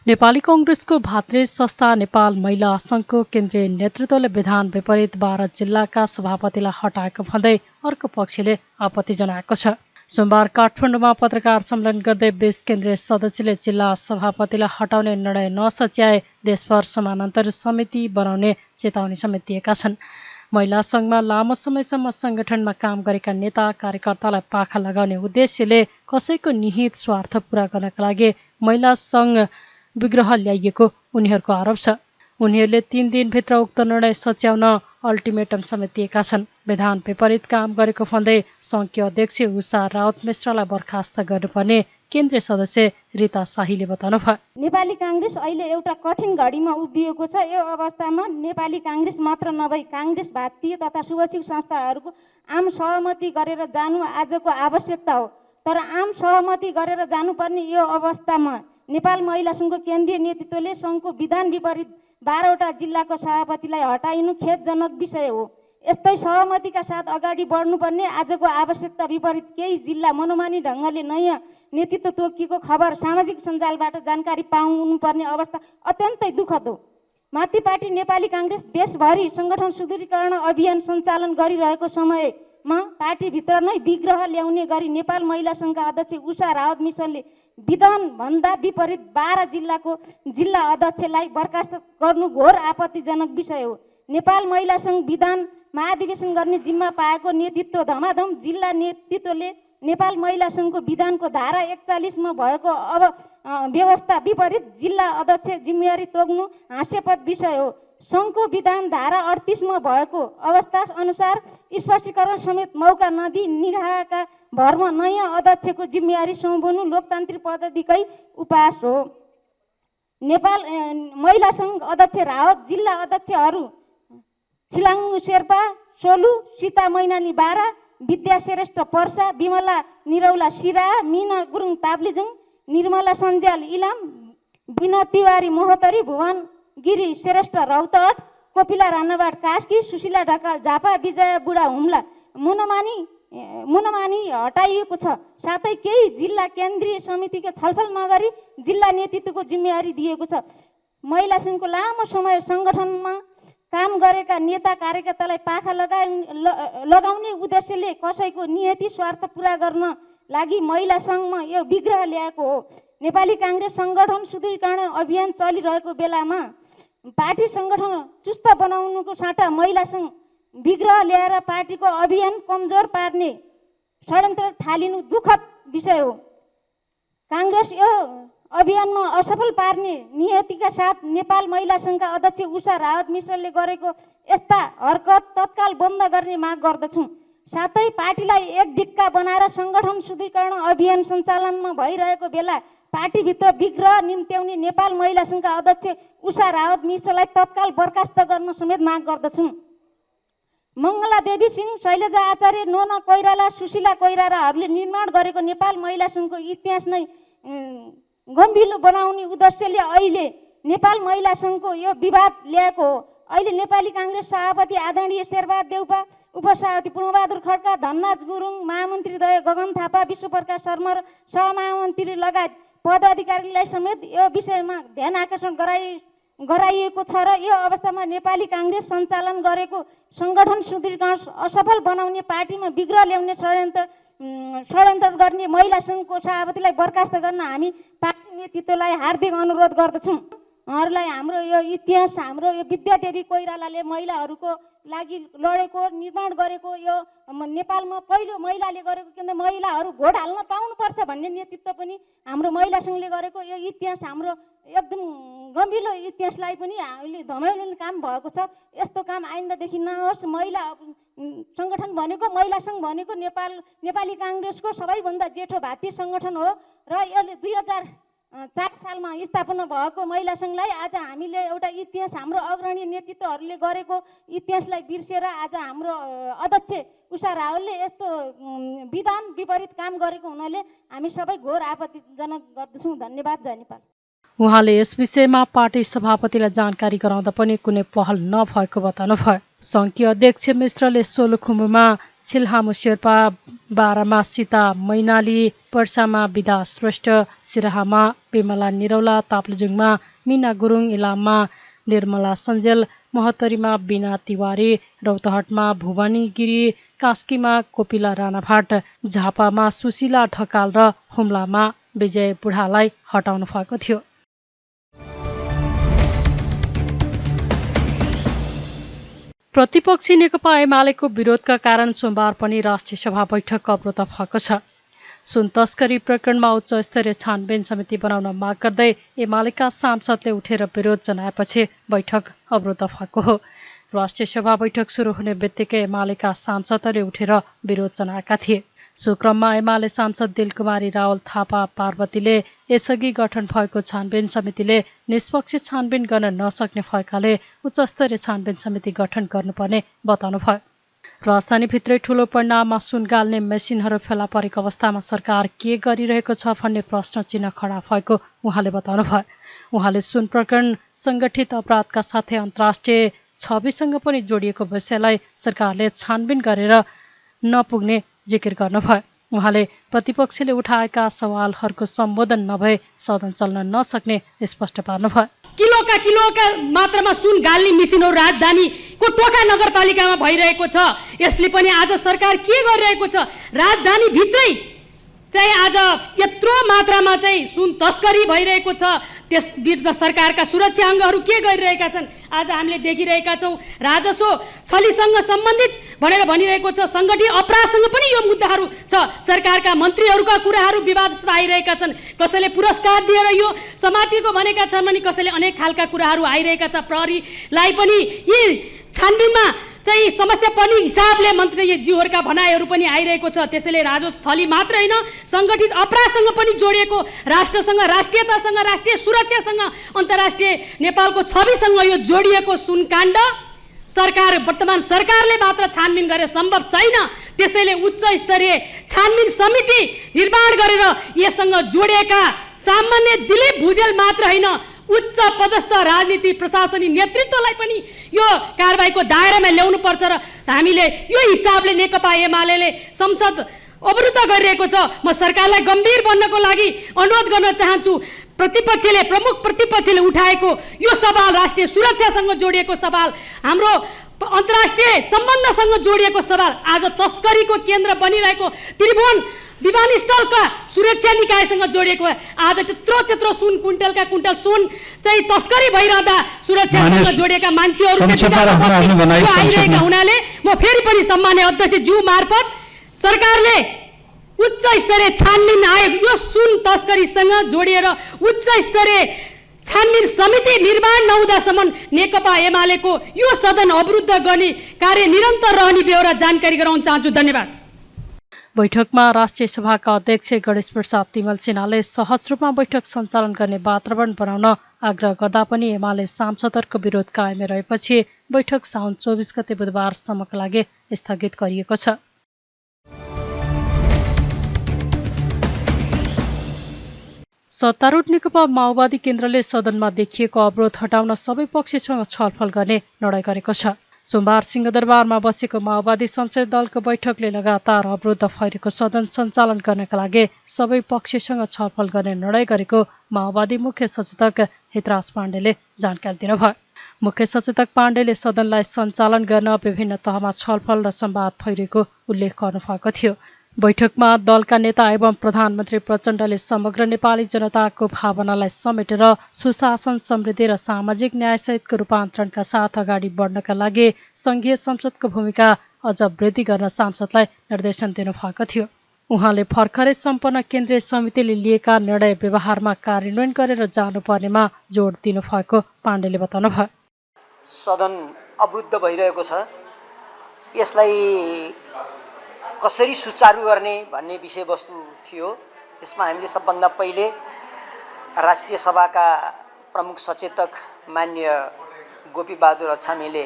नेपाली कांग्रेसको भातृ संस्था नेपाल महिला संघको केन्द्रीय नेतृत्वले विधान विपरीत 12 जिल्लाका सभापतिलाई हटाएको भन्दै अर्को पक्षले आपत्ति जनाएको छ। सोमबार काठमाडौँमा पत्रकार सम्मेलन गर्दै 20 केन्द्रीय सदस्यले जिल्ला सभापतिलाई हटाउने निर्णय नसच्याए देशभर समानान्तर समिति बनाउने चेतावनी समेत दिएका छन्। महिला सङ्घमा लामो समयसम्म सङ्गठनमा काम गरेका नेता कार्यकर्तालाई पाखा लगाउने उद्देश्यले कसैको निहित स्वार्थ पूरा गर्नका लागि महिला सङ्घ विग्रह ल्याइएको उनीहरूको आरोप छ। उनीहरूले 3 दिनभित्र उक्त निर्णय सच्याउन अल्टिमेटम समेत दिएका छन्। विधान विपरीत काम गरेको भन्दै सङ्घीय अध्यक्ष उषा राउत मिश्रलाई बर्खास्त गर्नुपर्ने केन्द्रीय सदस्य रीता शाहीले बताउनुभयो। नेपाली काङ्ग्रेस अहिले एउटा कठिन घडीमा उभिएको छ। यो अवस्थामा नेपाली काङ्ग्रेस मात्र नभई काङ्ग्रेस भारतीय तथा शुभेच्छुक संस्थाहरूको आम सहमति गरेर जानु आजको आवश्यकता हो। तर आम सहमति गरेर जानुपर्ने यो अवस्थामा नेपाल महिला सङ्घको केन्द्रीय नेतृत्वले सङ्घको विधान विपरीत 12वटा जिल्लाको सभापतिलाई हटाइनु खेदजनक विषय हो। यस्तै सहमतिका साथ अगाडि बढ्नुपर्ने आजको आवश्यकता विपरीत केही जिल्ला मनोमानी ढङ्गले नयाँ नेतृत्व तोकिएको खबर सामाजिक सञ्जालबाट जानकारी पाउनुपर्ने अवस्था अत्यन्तै दुःखद हो। माथि पार्टी नेपाली काङ्ग्रेस देशभरि सङ्गठन सुदृढीकरण अभियान सञ्चालन गरिरहेको समयमा पार्टीभित्र नै विग्रह ल्याउने गरी नेपाल महिला सङ्घका अध्यक्ष उषा राउत मिश्रले विधानभन्दा विपरीत 12 जिल्लाको जिल्ला अध्यक्षलाई बर्खास्त गर्नु घोर आपत्तिजनक विषय हो। नेपाल महिला सङ्घ विधान महाधिवेशन गर्ने जिम्मा पाएको नेतृत्व धमाधम जिल्ला नेतृत्वले नेपाल महिला सङ्घको विधानको धारा 41 भएको व्यवस्था विपरीत जिल्ला अध्यक्ष जिम्मेवारी तोक्नु हास्यास्पद विषय हो। सङ्घको विधान धारा 38 भएको अवस्था अनुसार स्पष्टीकरण समेत मौका नदिई निगाहका भरमा नयाँ अध्यक्षको जिम्मेवारी सुम्बनु लोकतान्त्रिक पद्धतिकै उपहास हो। नेपाल महिला सङ्घ अध्यक्ष रावत, जिल्ला अध्यक्षहरू छिलाङ शेर्पा सोलु, सीता मैनाली बारा, विद्या श्रेष्ठ पर्सा, विमला निरौला सिरा, मिना गुरुङ ताप्लेजुङ, निर्मला सञ्जाल इलाम, बिना तिवारी मोहतरी, भुवन गिरी श्रेष्ठ रौतहट, कोपिला राणाबाट कास्की, सुशीला ढकाल झापा, विजय बुढा हुम्ला मुनमानी हटाइएको छ। साथै केही जिल्ला केन्द्रीय समितिको छलफल नगरी जिल्ला नेतृत्वको जिम्मेवारी दिएको छ। महिला सङ्घको लामो समय सङ्गठनमा काम गरेका नेता कार्यकर्तालाई पाखा लगाउने उद्देश्यले कसैको नियति स्वार्थ पुरा गर्न लागि महिला सङ्घमा यो विग्रह ल्याएको हो। नेपाली काङ्ग्रेस सङ्गठन सुदृढीकरण अभियान चलिरहेको बेलामा पार्टी सङ्गठन चुस्त बनाउनुको साटा महिला सङ्घ विग्रह ल्याएर पार्टीको अभियान कमजोर पार्ने षड्यन्त्र थालिनु दुःखद विषय हो। काङ्ग्रेस यो अभियानमा असफल पार्ने नियतिका साथ नेपाल महिला सङ्घका अध्यक्ष उषा रावत मिश्रले गरेको यस्ता हरकत तत्काल बन्द गर्ने माग गर्दछौँ। साथै पार्टीलाई एक ढिक्का बनाएर सङ्गठन सुदृढीकरण अभियान सञ्चालनमा भइरहेको बेला पार्टीभित्र विग्रह निम्त्याउने नेपाल महिला सङ्घका अध्यक्ष उषा रावत मिश्रलाई तत्काल बर्खास्त गर्न समेत माग गर्दछौँ। मङ्गला देवी सिंह, शैलजा आचार्य, नोना कोइराला, सुशीला कोइरालाहरूले निर्माण गरेको नेपाल महिला सङ्घको इतिहास नै गम्भीर बनाउने उद्देश्यले अहिले नेपाल महिला सङ्घको यो विवाद ल्याएको हो। अहिले नेपाली काङ्ग्रेस सभापति आदरणीय शेरबहादुर देउपा, उपसभापति पूर्णबहादुर खड्का, धनराज गुरुङ, महामन्त्री दय गगन थापा, विश्वप्रकाश शर्मा र सहमहामन्त्री लगायत पदाधिकारीलाई समेत यो विषयमा ध्यान आकर्षण गराइएको छ र यो अवस्थामा नेपाली काङ्ग्रेस सञ्चालन गरेको सङ्गठन सुदृढीकरण असफल बनाउने पार्टीमा विग्रह ल्याउने षड्यन्त्र गर्ने महिला सङ्घको सभापतिलाई बर्खास्त गर्न हामी पार्टी नेतृत्वलाई हार्दिक अनुरोध गर्दछौँ। उहाँहरूलाई हाम्रो यो इतिहास, हाम्रो यो विद्यादेवी कोइरालाले महिलाहरूको लागि लडेको, निर्माण गरेको, यो नेपालमा पहिलो महिलाले गरेको, किनभने महिलाहरू भोट हाल्न पाउनुपर्छ भन्ने नेतृत्व पनि हाम्रो महिला सङ्घले गरेको यो इतिहास, हाम्रो एकदम गम्भीर इतिहासलाई पनि हामीले धमाउने काम भएको छ। यस्तो काम आइन्दादेखि नहोस्। महिला सङ्गठन भनेको, महिला सङ्घ भनेको नेपाली काङ्ग्रेसको सबैभन्दा जेठो भातृ सङ्गठन हो र यसले 2004 सालमा स्थापना भएको महिला सङ्घलाई आज हामीले एउटा इतिहास, हाम्रो अग्रणी नेतृत्वहरूले गरेको इतिहासलाई बिर्सेर आज हाम्रो अध्यक्ष उषा रावलले यस्तो विधान विपरीत काम गरेको हुनाले हामी सबै घोर आपत्तिजनक गर्दछौँ। धन्यवाद। जय नेपाल। उहाँले यस विषयमा पार्टी सभापतिलाई जानकारी गराउँदा पनि कुनै पहल नभएको बताउनुभयो। सङ्घीय अध्यक्ष मिश्रले सोलुखुम्बुमा छिलहामु शेर्पा, बारामा सीता मैनाली, पर्सामा विदा श्रेष्ठ, सिराहामा विमला निरौला, ताप्लेजुङमा मिना गुरुङ, इलाममा निर्मला सञ्जेल, महोत्तरीमा बिना तिवारी, रौतहटमा भुवनी गिरी, कास्कीमा कोपिला राणाभाट, झापामा सुशीला ढकाल र हुम्लामा विजय बुढालाई हटाउनु भएको थियो। प्रतिपक्षी नेकपा एमालेको विरोधका कारण सोमबार पनि राष्ट्रिय सभा बैठक अवरुद्ध भएको छ। सुन तस्करी प्रकरणमा उच्च स्तरीय छानबिन समिति बनाउन माग गर्दै एमालेका सांसदले उठेर विरोध जनाएपछि बैठक अवरुद्ध भएको हो। राष्ट्रिय सभा बैठक सुरु हुने बित्तिकै एमालेका सांसदले उठेर विरोध जनाएका थिए। सो क्रममा एमाले सांसद दिलकुमारी रावल थापा पार्वतीले यसअघि गठन भएको छानबिन समितिले निष्पक्ष छानबिन गर्न नसक्ने भएकाले उच्चस्तरीय छानबिन समिति गठन गर्नुपर्ने बताउनुभयो। राजधानीभित्रै ठूलो परिमाणमा सुन गाल्ने मेसिनहरू फेला परेको अवस्थामा सरकार के गरिरहेको छ भन्ने प्रश्न चिन्ह खडा भएको उहाँले बताउनुभयो। उहाँले सुन प्रकरण संगठित अपराधका साथै अन्तर्राष्ट्रिय छविसँग पनि जोडिएको विषयलाई सरकारले छानबिन गरेर नपुग्ने जिकिर गर्नुभयो। उहाँले प्रतिपक्षले उठाएका सवालहरूको सम्बोधन नभए सदन चल्न नसक्ने स्पष्ट पार्नुभयो। किलोका मात्रामा सुन गाल्ने मिसिनहरू राजधानीको टोका नगरपालिकामा भइरहेको छ। यसले पनि आज सरकार के गरिरहेको छ? राजधानीभित्रै चाहिँ आज यत्रो मात्रामा चाहिँ सुन तस्करी भइरहेको छ। त्यस विरुद्ध सरकारका सुरक्षा अङ्गहरू के गरिरहेका छन्? आज हामीले देखिरहेका छौँ। राजस्व छलीसँग सम्बन्धित भनेर भनिरहेको छ। सङ्गठित अपराधसँग पनि यो मुद्दाहरू छ। सरकारका मन्त्रीहरूका कुराहरू विवादास्पद आइरहेका छन्। कसैले पुरस्कार दिएर यो समातिको भनेका छन् भने कसैले अनेक खालका कुराहरू आइरहेका छ। प्रहरीलाई पनि यी छानबिनमा चाहिँ समस्या पर्ने हिसाबले मन्त्रीज्यूहरूका भनाइहरू पनि आइरहेको छ। त्यसैले राजस्व छली मात्र होइन, सङ्गठित अपराधसँग पनि जोडिएको, राष्ट्रसँग, राष्ट्रियतासँग, राष्ट्रिय सुरक्षासँग, अन्तर्राष्ट्रिय नेपालको छविसँग यो जोडिएको सुनकाण्ड वर्तमान सरकारले मात्र छानबिन गरेर सम्भव छैन। त्यसैले उच्च स्तरीय छानबिन समिति निर्माण गरेर यससँग जोडिएका सामान्य दिलीप भुजेल मात्र होइन, उच्च पदस्थ राजनीति प्रशासनिक नेतृत्वलाई पनि यो कारबाहीको दायरामा ल्याउनु पर्छ र हामीले यो हिसाबले नेकपा एमालेले संसद अवरुद्ध गरिरहेको छ। म सरकारलाई गम्भीर बन्नको लागि अनुरोध गर्न चाहन्छु। प्रमुख प्रतिपक्षले उठाएको यो सवाल राष्ट्रिय सुरक्षासँग जोडिएको सवाल, हाम्रो अन्तर्राष्ट्रिय सम्बन्धसँग जोडिएको सवाल, आज तस्करीको केन्द्र बनिरहेको त्रिभुवन विमानस्थलका सुरक्षा निकायसँग जोडिएको, आज त्यत्रो सुन कुइन्टलका कुइन्टल सुन चाहिँ तस्करी भइरहँदा सुरक्षासँग जोडिएका मान्छेहरू आइरहेका हुनाले म फेरि पनि सम्मान्य अध्यक्षज्यू मार्फत सरकारले उच्च स्तरीय छानबिन आयोग यो सुन तस्करीसँग जोडिएर उच्च स्तरीय छानबिन समिति निर्माण नहुँदासम्म नेकपा एमालेको यो सदन अवरुद्ध गर्ने कार्य निरन्तर रहने बेहोरा जानकारी गराउन चाहन्छु। धन्यवाद। बैठकमा राष्ट्रिय सभाका अध्यक्ष गणेश प्रसाद तिमल सिन्हाले सहज रूपमा बैठक सञ्चालन गर्ने वातावरण बनाउन आग्रह गर्दा पनि एमाले सांसदहरूको विरोध कायमै रहेपछि बैठक साउन 24 गते बुधबारसम्मका लागि स्थगित गरिएको छ। सत्तारूढ नेकपा माओवादी केन्द्रले सदनमा देखिएको अवरोध हटाउन सबै पक्षसँग छलफल गर्ने निर्णय गरेको छ। सोमबार सिंहदरबारमा बसेको माओवादी संसदीय दलको बैठकले लगातार अवरुद्ध भइरहेको सदन सञ्चालन गर्नका लागि सबै पक्षसँग छलफल गर्ने निर्णय गरेको माओवादी मुख्य सचेतक हितराज पाण्डेले जानकारी दिनुभयो। मुख्य सचेतक पाण्डेले सदनलाई सञ्चालन गर्न विभिन्न तहमा छलफल र संवाद भइरहेको उल्लेख गर्नुभएको थियो। बैठकमा दलका नेता एवं प्रधानमन्त्री प्रचण्डले समग्र नेपाली जनताको भावनालाई समेटेर सुशासन, समृद्धि र सामाजिक न्यायसहितको रूपान्तरणका साथ अगाडि बढ्नका लागि संघीय संसदको भूमिका अझ वृद्धि गर्न सांसदलाई निर्देशन दिनुभएको थियो। उहाँले भर्खरै सम्पन्न केन्द्रीय समितिले लिएका निर्णय व्यवहारमा कार्यान्वयन गरेर जानुपर्नेमा जोड दिनुभएको पाण्डेले बताउनुभयो। सदन अवरुद्ध भइरहेको छ, यसलाई कसरी सुचारू गर्ने भन्ने विषयवस्तु थियो। यसमा हामीले सबभन्दा पहिले राष्ट्रिय सभाका प्रमुख सचेतक माननीय गोपी बहादुर अछामीले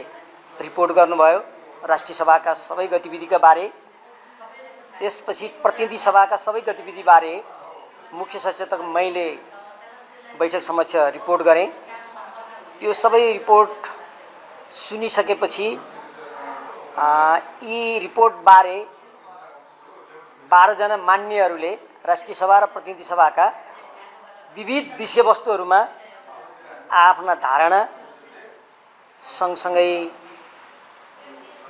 रिपोर्ट गर्नुभयो राष्ट्रिय सभाका सबै गतिविधिका बारे। त्यसपछि प्रतिनिधि सभाका सबै गतिविधि बारे मुख्य सचेतक मैले बैठक समक्ष रिपोर्ट गरेँ। यो सबै रिपोर्ट सुनिसकेपछि यी रिपोर्ट बारे 12 जना मान्यहरूले राष्ट्रिय सभा र प्रतिनिधि सभाका विविध विषयवस्तुहरूमा आफ्ना धारणा सँगसँगै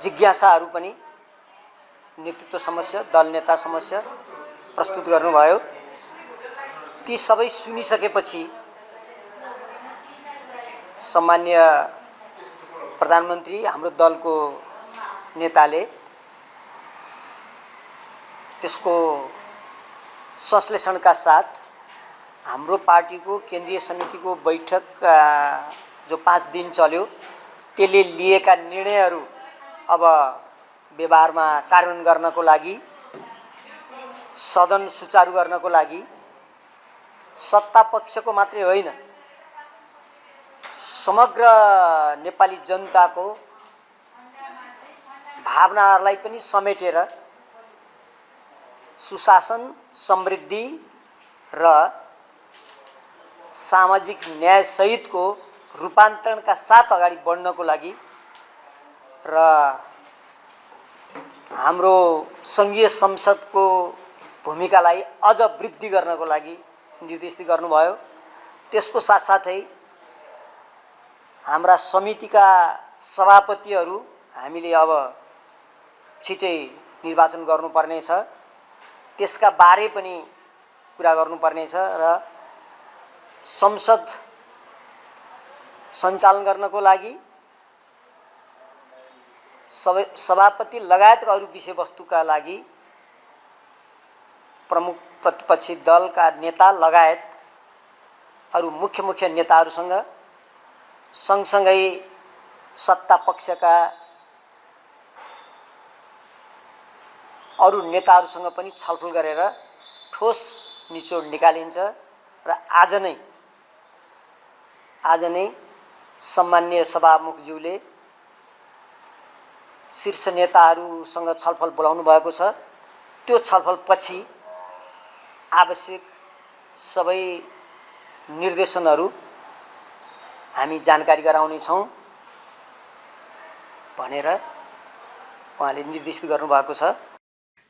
जिज्ञासाहरू पनि नेतृत्व समस्या, दल नेता समस्या प्रस्तुत गर्नुभयो। ती सबै सुनिसकेपछि सम्मान्य प्रधानमन्त्री हाम्रो दलको नेताले त्यसको संश्लेषणका साथ हाम्रो पार्टीको केन्द्रीय समितिको बैठक जो 5 दिन चल्यो त्यसले लिएका निर्णयहरू अब व्यवहारमा कार्यान्वयन गर्नको लागि, सदन सुचारू गर्नको लागि सत्ता पक्षको मात्रै होइन समग्र नेपाली जनताको भावनाहरूलाई पनि समेटेर सुशासन, समृद्धि र सामाजिक न्याय सहितको रूपान्तरणका साथ अगाडि बढ्नको लागि र हाम्रो सङ्घीय संसदको भूमिकालाई अझ वृद्धि गर्नको लागि निर्देशित गर्नुभयो। त्यसको साथसाथै हाम्रा समितिका सभापतिहरू हामीले अब छिटै निर्वाचन गर्नुपर्नेछ, त्यसका बारे पनि कुरा गर्नुपर्नेछ र संसद सञ्चालन गर्नको लागि सभापति लगायतका अरू विषयवस्तुका लागि प्रमुख प्रतिपक्षी दलका नेता लगायत अरू मुख्य नेताहरूसँग सँगसँगै सत्ता पक्षका अरू नेताहरूसँग पनि छलफल गरेर ठोस निचोड निकालिन्छ र आज नै सम्माननीय सभामुखज्यूले शीर्ष नेताहरूसँग छलफल बोलाउनु भएको छ। त्यो छलफलपछि आवश्यक सबै निर्देशनहरू हामी जानकारी गराउनेछौँ भनेर उहाँले निर्देशित गर्नुभएको छ।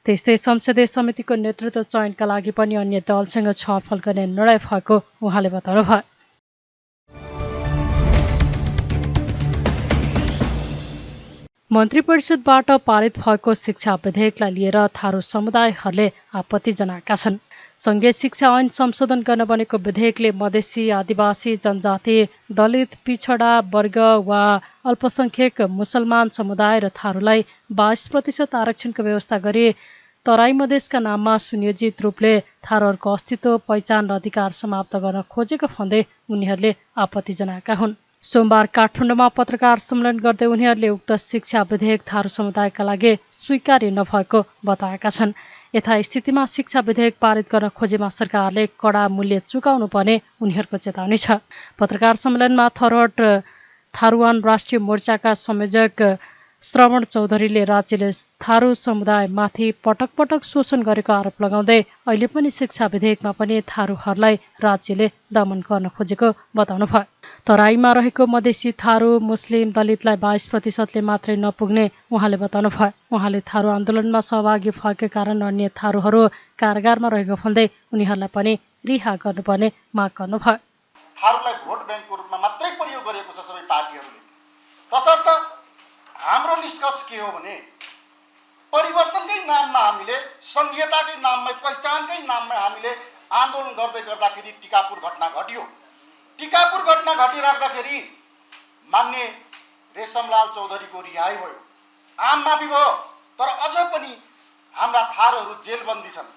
त्यस्तै संसदीय समितिको नेतृत्व चयनका लागि पनि अन्य दलसँग छलफल गर्ने निर्णय भएको उहाँले बताउनुभयो। मन्त्री परिषदबाट पारित भएको शिक्षा विधेयकलाई लिएर थारू समुदायहरूले आपत्ति जनाएका छन्। सङ्घीय शिक्षा ऐन संशोधन गर्न बनेको विधेयकले मधेसी, आदिवासी, जनजाति, दलित, पिछडा वर्ग वा अल्पसङ्ख्यक मुसलमान समुदाय र थारूलाई 22% आरक्षणको व्यवस्था गरी तराई मधेसका नाममा सुनियोजित रूपले थारूहरूको अस्तित्व, पहिचान र अधिकार समाप्त गर्न खोजेको भन्दै उनीहरूले आपत्ति जनाएका हुन्। सोमबार काठमाडौँमा पत्रकार सम्मेलन गर्दै उनीहरूले उक्त शिक्षा विधेयक थारू समुदायका लागि स्वीकार्य नभएको बताएका छन्। यथास्थितिमा शिक्षा विधेयक पारित गर्न खोजेमा सरकारले कडा मूल्य चुकाउनु पर्ने उनीहरूको चेतावनी छ। पत्रकार सम्मेलनमा थारूवान राष्ट्रिय मोर्चाका संयोजक श्रवण चौधरीले राज्यले थारू समुदायमाथि पटक पटक शोषण गरेको आरोप लगाउँदै अहिले पनि शिक्षा विधेयकमा पनि थारूहरूलाई राज्यले दमन गर्न खोजेको बताउनुभयो। तराईमा रहेको मधेसी, थारू, मुस्लिम, दलितलाई 22%ले मात्रै नपुग्ने उहाँले बताउनुभयो। उहाँले थारू आन्दोलनमा सहभागी भएको कारण अन्य थारूहरू कारागारमा रहेको भन्दै उनीहरूलाई पनि रिहा गर्नुपर्ने माग गर्नुभयो। थारूलाई भोट ब्याङ्कको रूपमा मात्रै प्रयोग गरेको छ सबै पार्टीहरूले। तसर्थ हाम्रो निष्कर्ष के हो भने परिवर्तनकै नाममा हामीले, संघीयताकै नाममा, पहिचानकै नाममा हामीले आन्दोलन गर्दाखेरि टिकापुर घटना घट्यो। टिकापुर घटना घटिराख्दाखेरि मान्य रेशमलाल चौधरीको रिहाई भयो, आम माफी भयो, तर अझ पनि हाम्रा थारूहरू जेलबन्दी छन्।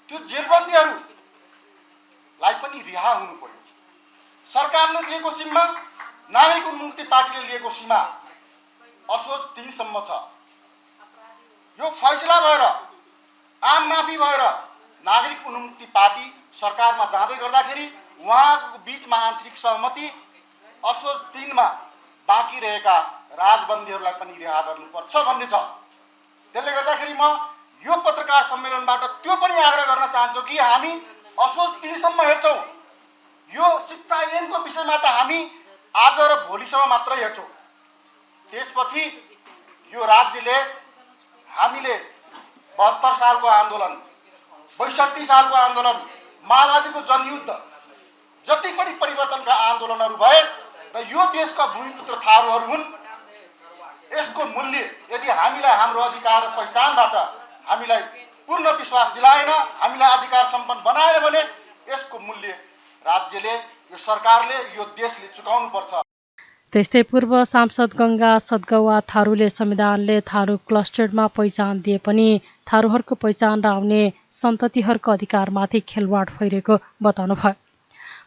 त्यो जेलबन्दीहरूलाई पनि रिहा हुनु पर्यो। सरकारले दिएको सीमा, नागरिक उन्मुक्ति पार्टीले लिएको सीमा असोज 3 सम्म छ। यो फैसला भएर, आम माफी भएर नागरिक उन्मुक्ति पार्टी सरकारमा जाँदै गर्दाखेरि उहाँको बिचमा आन्तरिक सहमति असोज 3 मा बाँकी रहेका राजबन्दीहरूलाई पनि रिहा गर्नुपर्छ भन्ने छ। त्यसले गर्दाखेरि म यो पत्रकार सम्मेलनबाट त्यो पनि आग्रह गर्न चाहन्छु कि हामी असोज 3 सम्म हेर्छौँ। यो शिक्षा ऐनको विषयमा त हामी आज र भोलिसम्म मात्रै हेर्छौँ। त्यसपछि यो राज्यले हामीले 72 सालको आन्दोलन, 62 सालको आन्दोलन, माओवादीको जनयुद्ध, जति पनि परिवर्तनका आन्दोलनहरू भए र र यो देशका भूमिपुत्र थारूहरू हुन्। यसको मूल्य यदि हामीलाई हाम्रो अधिकार पहिचानबाट हामीलाई पूर्ण विश्वास दिलाएन, हामीलाई अधिकार सम्पन्न बनाएन भने यसको मूल्य राज्यले, यो सरकारले, यो देशले चुकाउनुपर्छ। त्यस्तै पूर्व सांसद गङ्गा सद्गौवा थारूले संविधानले थारू क्लस्टरमा पहिचान दिए पनि थारूहरूको पहिचान र आउने सन्ततिहरूको अधिकारमाथि खेलवाड भइरहेको बताउनुभयो।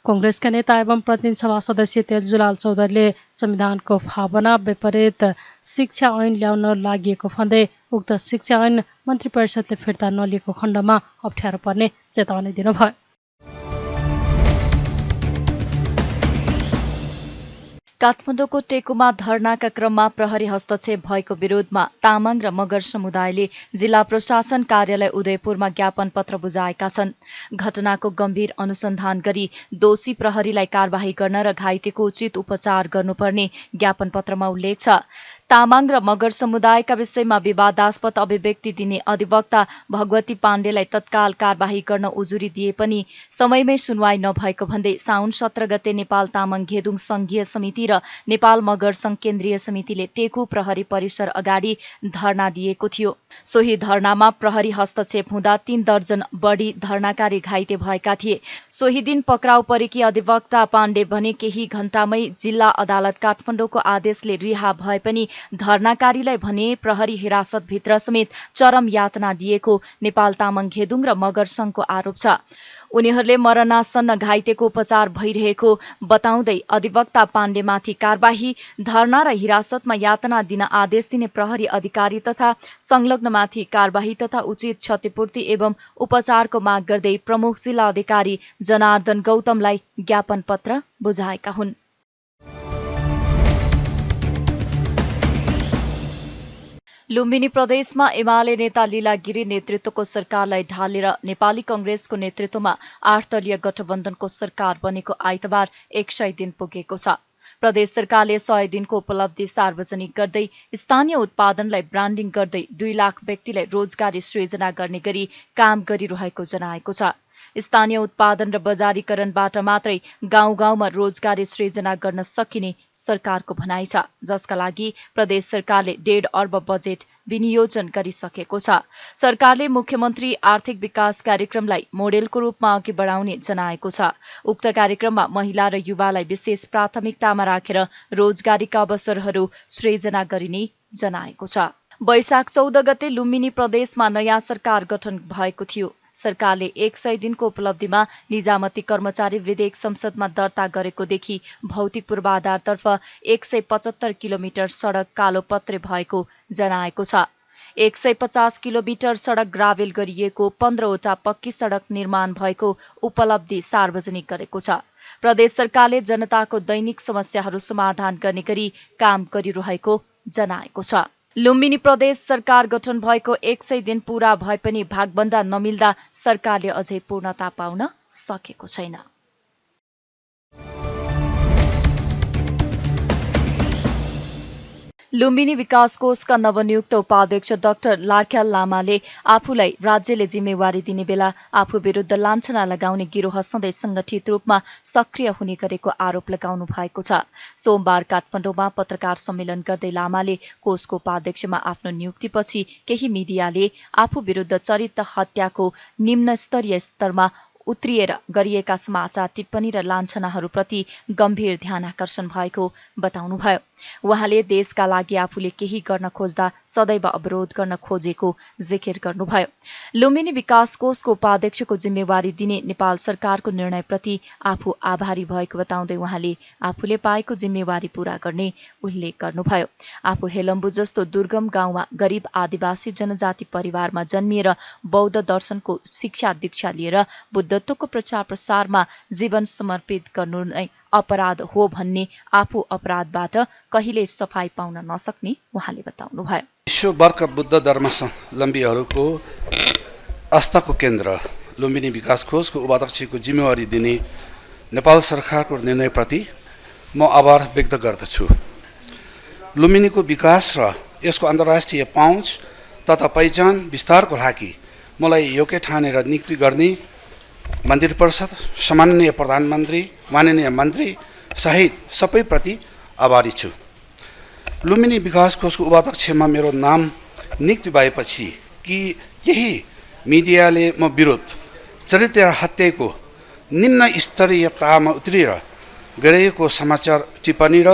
कांग्रेसका नेता एवं प्रतिनिधि सभा सदस्य तेजजुलाल चौधरीले संविधानको भावना विपरीत शिक्षा ऐन ल्याउन लागि भन्दै उक्त शिक्षा ऐन मन्त्री परिषदले फिर्ता नलिएको खण्डमा अप्ठ्यारो पर्ने चेतावनी दिनुभयो। काठमाडौँको टेकुमा धरनाका क्रममा प्रहरी हस्तक्षेप भएको विरोधमा तामाङ र मगर समुदायले जिल्ला प्रशासन कार्यालय उदयपुरमा ज्ञापन पत्र बुझाएका छन्। घटनाको गम्भीर अनुसन्धान गरी दोषी प्रहरीलाई कारबाही गर्न र घाइतेको उचित उपचार गर्नुपर्ने ज्ञापन पत्रमा उल्लेख छ। तामाङ र मगर समुदायका विषयमा विवादास्पद अभिव्यक्ति दिने अधिवक्ता भगवती पाण्डेलाई तत्काल कारबाही गर्न उजुरी दिए पनि समयमै सुनवाई नभएको भन्दै साउन 17 गते नेपाल तामाङ घेदुङ संघीय समिति र नेपाल मगर संघ केन्द्रीय समितिले टेकु प्रहरी परिसर अगाडि धरना दिएको थियो। सोही धरनामा प्रहरी हस्तक्षेप हुँदा 3 दर्जन बढी धरनाकारी घाइते भएका थिए। सोही दिन पक्राउ परेकी अधिवक्ता पाण्डे भने केही घण्टामै जिल्ला अदालत काठमाडौँको आदेशले रिहा भए पनि धरनाकारीलाई भने प्रहरी हिरासतभित्र समेत चरम यातना दिएको नेपाल तामाङ घेदुङ र मगर संघको आरोप छ। उनीहरूले मरणासन्न घाइतेको उपचार भइरहेको बताउँदै अधिवक्ता पाण्डेमाथि कारबाही, धरना र हिरासतमा यातना दिन आदेश दिने प्रहरी अधिकारी तथा संलग्नमाथि कारबाही तथा उचित क्षतिपूर्ति एवं उपचारको माग गर्दै प्रमुख जिल्ला अधिकारी जनार्दन गौतमलाई ज्ञापन पत्र बुझाएका हुन्। लुम्बिनी प्रदेशमा एमाले नेता लीला गिरी नेतृत्वको सरकारलाई ढालेर नेपाली कांग्रेसको नेतृत्वमा 8 दलीय गठबन्धनको सरकार बनेको आइतबार 100 दिन पुगेको छ। प्रदेश सरकारले 100 दिनको उपलब्धि सार्वजनिक गर्दै स्थानीय उत्पादनलाई ब्रान्डिङ गर्दै 2 लाख व्यक्तिलाई रोजगारी सृजना गर्ने गरी काम गरिरहेको जनाएको छ। स्थानीय उत्पादन र बजारीकरणबाट मात्रै गाउँ-गाउँमा रोजगारी सृजना गर्न सकिने सरकारको भनाइ छ, जसका लागि प्रदेश सरकारले 1.5 अर्ब बजेट विनियोजन गरिसकेको छ। सरकारले मुख्यमन्त्री आर्थिक विकास कार्यक्रमलाई मोडेलको रूपमा अघि बढाउने जनाएको छ। उक्त कार्यक्रममा महिला र युवालाई विशेष प्राथमिकतामा राखेर रोजगारीका अवसरहरू सृजना गरिने जनाएको छ। वैशाख 14 गते लुम्बिनी प्रदेशमा नयाँ सरकार गठन भएको थियो। सरकारले 100 दिनको उपलब्धिमा निजामती कर्मचारी विधेयक संसदमा दर्ता गरेकोदेखि भौतिक पूर्वाधारतर्फ 175 किलोमिटर सडक कालोपत्रे भएको जनाएको छ। 150 किलोमिटर सडक ग्राभेल गरिएको, 15वटा पक्की सडक निर्माण भएको उपलब्धि सार्वजनिक गरेको छ। प्रदेश सरकारले जनताको दैनिक समस्याहरू समाधान गर्ने गरी काम गरिरहेको जनाएको छ। लुम्बिनी प्रदेश सरकार गठन भएको 100 दिन पूरा भए पनि भागभन्दा नमिल्दा सरकारले अझै पूर्णता पाउन सकेको छैन। लुम्बिनी विकास कोषका नवनियुक्त उपाध्यक्ष डाक्टर लार्ख्याल लामाले आफूलाई राज्यले जिम्मेवारी दिने बेला आफू विरुद्ध लान्छना लगाउने गिरोह सधैँ संगठित रूपमा सक्रिय हुने गरेको आरोप लगाउनु भएको छ। सोमबार काठमाडौँमा पत्रकार सम्मेलन गर्दै लामाले कोषको उपाध्यक्षमा आफ्नो नियुक्तिपछि केही मिडियाले आफू विरुद्ध चरित्र हत्याको निम्न स्तरीय स्तरमा उत्रिएर गरिएका समाचार टिप्पणी र लान्छनाहरूप्रति गम्भीर ध्यान आकर्षण भएको बताउनुभयो। उहाँले देशका लागि आफूले केही गर्न खोज्दा सदैव अवरोध गर्न खोजेको जिकिर गर्नुभयो। लुम्बिनी विकास कोषको उपाध्यक्षको जिम्मेवारी दिने नेपाल सरकारको निर्णयप्रति आफू आभारी भएको बताउँदै उहाँले आफूले पाएको जिम्मेवारी पूरा गर्ने उल्लेख गर्नुभयो। आफू हेलम्बु जस्तो दुर्गम गाउँमा गरिब आदिवासी जनजाति परिवारमा जन्मिएर बौद्ध दर्शनको शिक्षा दीक्षा लिएर बुद्धत्वको प्रचार प्रसारमा जीवन समर्पित गर्नु नै अपराध हो भन्ने आफू अपराधबाट कहिले सफाई पाउन नसक्ने उहाँले बताउनुभयो। विश्वभरका बुद्ध धर्मावलम्बीहरूको आस्थाको केन्द्र लुम्बिनी विकास कोषको उपाध्यक्षको जिम्मेवारी दिने नेपाल सरकारको निर्णयप्रति म आभार व्यक्त गर्दछु। लुम्बिनीको विकास र यसको अन्तर्राष्ट्रिय पहुँच तथा पहिचान विस्तारको लागि मलाई योग्य ठानेर नियुक्ति गर्ने मन्त्री परिषद, सम्माननीय प्रधानमन्त्री, माननीय मन्त्री सहित सबैप्रति आभारी छु। लुम्बिनी विकास कोषको उपाध्यक्षमा मेरो नाम नियुक्ति भएपछि कि केही मिडियाले म विरुद्ध चरित्र हत्याको निम्न स्तरीयतामा उत्रिएर गरिएको समाचार टिप्पणी र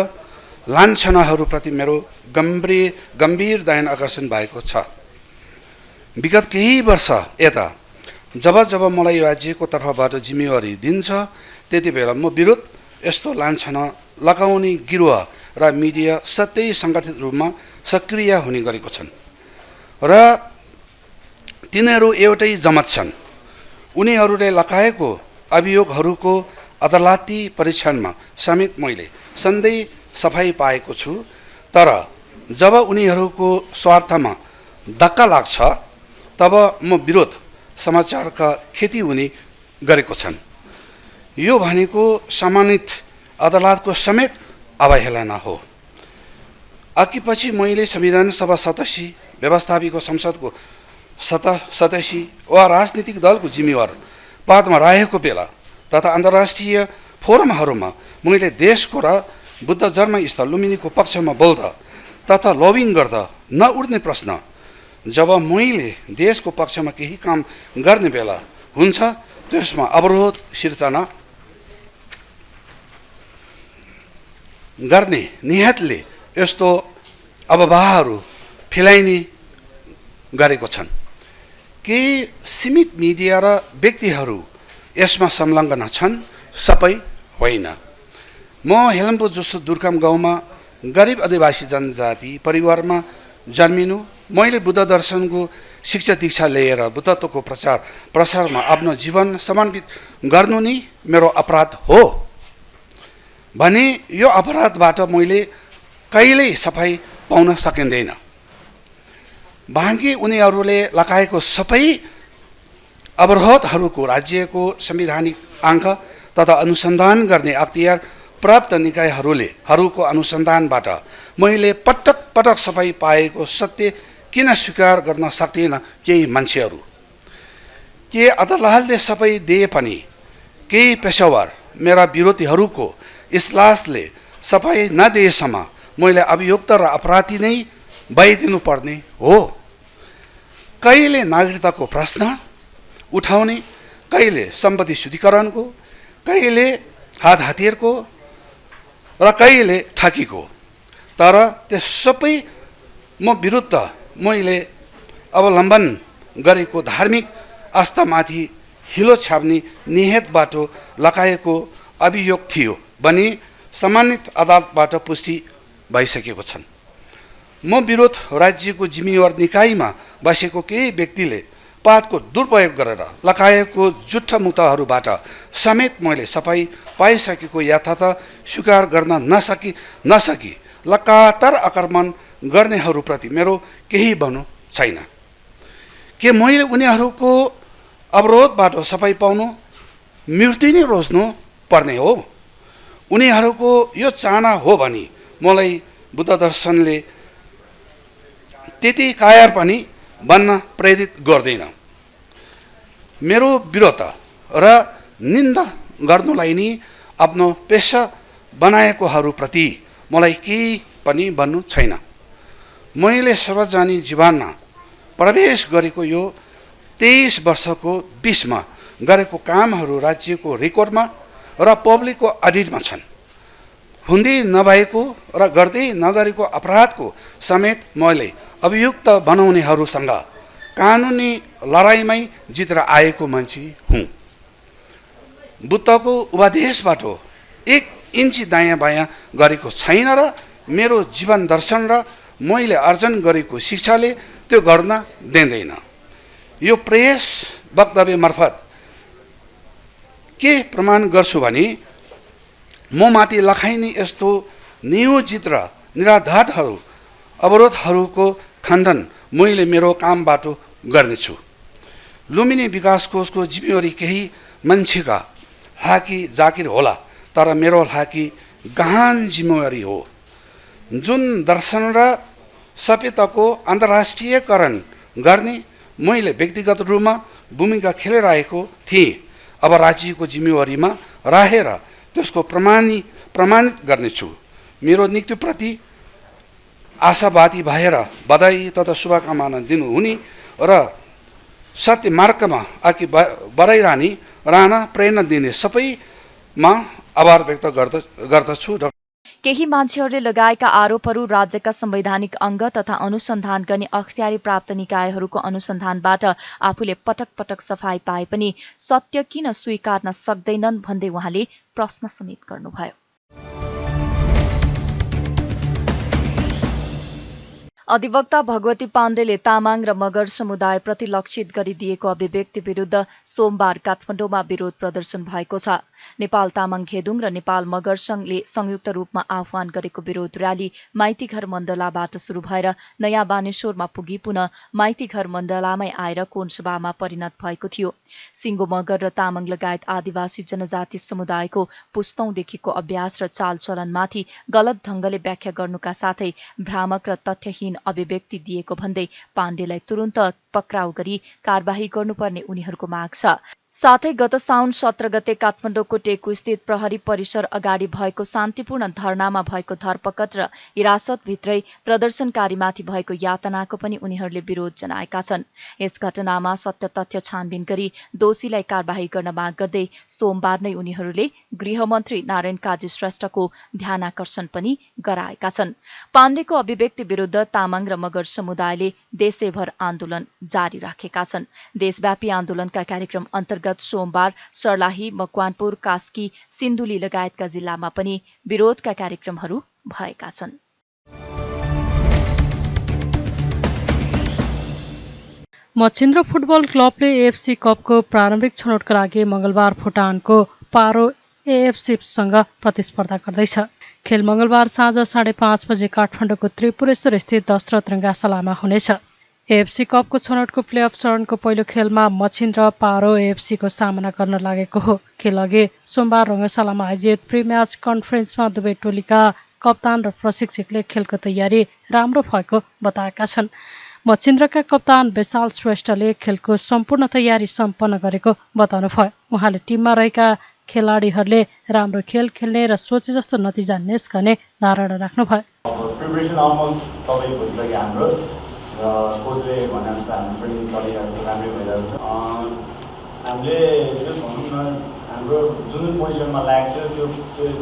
लान्छनाहरूप्रति मेरो गम्भीर दयन आकर्षण भएको छ। विगत केही वर्ष यता जब मलाई राज्यको तर्फबाट जिम्मेवारी दिन्छ त्यति बेला म विरुद्ध यस्तो लान्छना लगाउने गिरोह र मिडिया सधैँ सङ्गठित रूपमा सक्रिय हुने गरेको छन् र तिनीहरू एउटै जमत छन्। उनीहरूले लगाएको अभियोगहरूको अदालती परीक्षणमा समेत मैले सधैँ सफाई पाएको छु। तर जब उनीहरूको स्वार्थमा धक्का लाग्छ तब म विरोध समाचारका खेती हुने गरेको छन्। यो भनेको सम्मानित अदालतको समेत अवहेलना हो। अघिपछि मैले संविधान सभा सदस्य, व्यवस्थापिका संसदको सदस्य वा राजनीतिक दलको जिम्मेवार पदमा रहेको बेला तथा अन्तर्राष्ट्रिय फोरमहरूमा मैले देशको र बुद्ध जन्मस्थल लुम्बिनीको पक्षमा बोल्दा तथा लबिङ गर्दा नउठ्ने प्रश्न जब मैले देशको पक्षमा केही काम गर्ने बेला हुन्छ त्यसमा अवरोध सिर्जना गर्ने नियतले यस्तो अफवाहहरू फैलाइने गरेको छन्। केही सीमित मिडिया र व्यक्तिहरू यसमा संलग्न छन्, सबै होइन। म हेलम्बु जस्तो दुर्गम गाउँमा गरिब आदिवासी जनजाति परिवारमा जन्मिनु, मैले बुद्ध दर्शनको शिक्षा दीक्षा लिएर बुद्धत्वको प्रचार प्रसारमा आफ्नो जीवन समर्पित गर्नु नै मेरो अपराध हो भने यो अपराधबाट मैले कहिल्यै सफाई पाउन सकिँदैन। बाँकी उनीहरूले लगाएको सबै अवरोधहरूको राज्यको संवैधानिक अङ्क तथा अनुसन्धान गर्ने अख्तियार प्राप्त निकायहरूको अनुसन्धानबाट मैले पटक पटक सफाई पाएको सत्य किन स्वीकार गर्न सक्दैन केही मान्छेहरू? के अदालतले सबै दिए पनि केही पेसावर मेरा विरोधीहरूको इजलासले सफाई नदिएसम्म मैले अभियुक्त र अपराधी नै भइदिनु पर्ने हो? कहिले नागरिकताको प्रश्न उठाउने, कहिले सम्पत्ति शुद्धिकरणको, कहिले हात हतियारको र कहिले ठकीको। तर त्यस सबै म विरुद्ध मैले अवलम्बन गरेको धार्मिक आस्थामाथि हिलो छाप्ने नियतबाट लगाएको अभियोग थियो भने सम्मानित अदालतबाट पुष्टि भइसकेको छन्। म विरोध राज्यको जिम्मेवार निकायमा बसेको केही व्यक्तिले पदको दुरुपयोग गरेर लगाएको जुठा मुद्दाहरूबाट समेत मैले सफाई पाइसकेको यथार्थ स्वीकार गर्न नसकी लगातार आक्रमण गर्नेहरूप्रति मेरो केही भन्नु छैन। के मैले उनीहरूको अवरोधबाट सफाई पाउनु मृत्यु नै रोज्नु पर्ने हो? उनीहरूको यो चाहना हो भने मलाई बुद्ध दर्शनले त्यति कायर पनि बन्न प्रेरित गर्दैन। मेरो विरोध र निन्दा गर्नुलाई नि आफ्नो पेसा बनाएकोहरूप्रति मलाई केही पनि भन्नु छैन। मैले सार्वजनिक जीवनमा प्रवेश गरेको यो 23 वर्षको बिचमा गरेको कामहरू राज्यको रेकर्डमा र पब्लिकको अडिटमा छन्। हुँदै नभएको र गर्दै नगरेको अपराधको समेत मैले अभियुक्त बनाउनेहरूसँग कानुनी लडाइँमै जितेर आएको मान्छे हुँ। बुद्धको उपदेशबाट 1 इन्ची दायाँ बायाँ गरेको छैन र मेरो जीवन दर्शन र मैले आर्जन गरेको शिक्षाले त्यो गर्न दिँदैन। यो प्रेस वक्तव्य मार्फत के प्रमाण गर्छु भने म माथि लगाइने यस्तो नियोजित र निराधारहरू अवरोधहरूको खण्डन मैले मेरो कामबाट गर्नेछु। लुम्बिनी विकास कोषको जिम्मेवारी केही मान्छेका लागि जाकिर होला, तर मेरो लागि गहन जिम्मेवारी हो। जुन दर्शन र सभ्यताको अन्तर्राष्ट्रियकरण गर्ने मैले व्यक्तिगत रूपमा भूमिका खेलिरहेको थिएँ, अब राज्यको जिम्मेवारीमा रहेर त्यसको प्रमाणित गर्नेछु। मेरो नियुक्तिप्रति आशावादी भएर बधाई तथा शुभकामना दिनुहुने र सत्य मार्गमा अघि बढाइरहने राणा प्रेरणा दिने सबैमा आभार व्यक्त गर्दछु। केही मान्छेहरूले लगाएका आरोपहरू राज्यका संवैधानिक अङ्ग तथा अनुसन्धान गर्ने अख्तियारी प्राप्त निकायहरूको अनुसन्धानबाट आफूले पटक पटक सफाई पाए पनि सत्य किन स्वीकार्न सक्दैनन् भन्दै उहाँले प्रश्न समेत गर्नुभयो। अधिवक्ता भगवती पाण्डेले तामाङ र मगर समुदायप्रति लक्षित गरिदिएको अभिव्यक्ति विरुद्ध सोमबार काठमाडौँमा विरोध प्रदर्शन भएको छ। नेपाल तामाङ घेदुङ र नेपाल मगर संघले संयुक्त रूपमा आह्वान गरेको विरोध र्याली माइतीघर मण्डलाबाट शुरू भएर नयाँ बानेश्वरमा पुगी पुनः माइतीघर मण्डलामै आएर कोनसभामा परिणत भएको थियो। सिङ्गो मगर र तामाङ लगायत आदिवासी जनजाति समुदायको पुस्तौंदेखिको अभ्यास र चालचलनमाथि गलत ढंगले व्याख्या गर्नुका साथै भ्रामक र तथ्यहीन अभिव्यक्ति दिएको भन्दै पाण्डेलाई तुरुन्त पक्राउ गरी कारबाही गर्नुपर्ने उनीहरूको माग छ। साथै गत साउन 17 गते काठमाडौँको टेकुस्थित प्रहरी परिसर अगाडि भएको शान्तिपूर्ण धरनामा भएको धरपकड र हिरासतभित्रै प्रदर्शनकारीमाथि भएको यातनाको पनि उनीहरूले विरोध जनाएका छन्। यस घटनामा सत्य तथ्य छानबिन गरी दोषीलाई कारबाही गर्न माग गर्दै सोमबार नै उनीहरूले गृहमन्त्री नारायण काजी श्रेष्ठको ध्यानाकर्षण पनि गराएका छन्। पाण्डेको अभिव्यक्ति विरुद्ध तामाङ र मगर समुदायले देशैभर आन्दोलन जारी राखेका छन्। देशव्यापी आन्दोलनका कार्यक्रम अन्तर्गत सोमबार सर्लाही, मकवानपुर, कास्की, सिन्धुली लगायतका जिल्लामा पनि विरोधका कार्यक्रमहरू भएका छन्। मच्छिन्द्र फुटबल क्लबले एएफसी कपको प्रारम्भिक छनौटका लागि मङ्गलबार भुटानको पारो एएफसीसँग प्रतिस्पर्धा गर्दैछ। खेल मङ्गलबार साँझ 5:30 बजे काठमाडौँको त्रिपुरेश्वर स्थित दशरथ रङ्गाशालामा हुनेछ। एएफसी कपको छनौटको प्लेअफ चरणको पहिलो खेलमा मच्छिन्द्र पारो एएफसीको सामना गर्न लागेको हो। खेलअघि सोमबार रङ्गशालामा आयोजित प्री म्याच कन्फरेन्समा दुवै टोलीका कप्तान र प्रशिक्षकले खेलको तयारी राम्रो भएको बताएका छन्। मच्छिन्द्रका कप्तान विशाल श्रेष्ठले खेलको सम्पूर्ण तयारी सम्पन्न गरेको बताउनुभयो। उहाँले टिममा रहेका खेलाडीहरूले राम्रो खेल खेल्ने र सोचे जस्तो नतिजा निस्कने धारणा राख्नुभयो। र कोचले भनेअनुसार हाम्रो ट्रेनिङ चलिरहेको छ, राम्रै भइरहेको छ। हामीले त्यो भनौँ न हाम्रो जुन पोजिसनमा लागेको थियो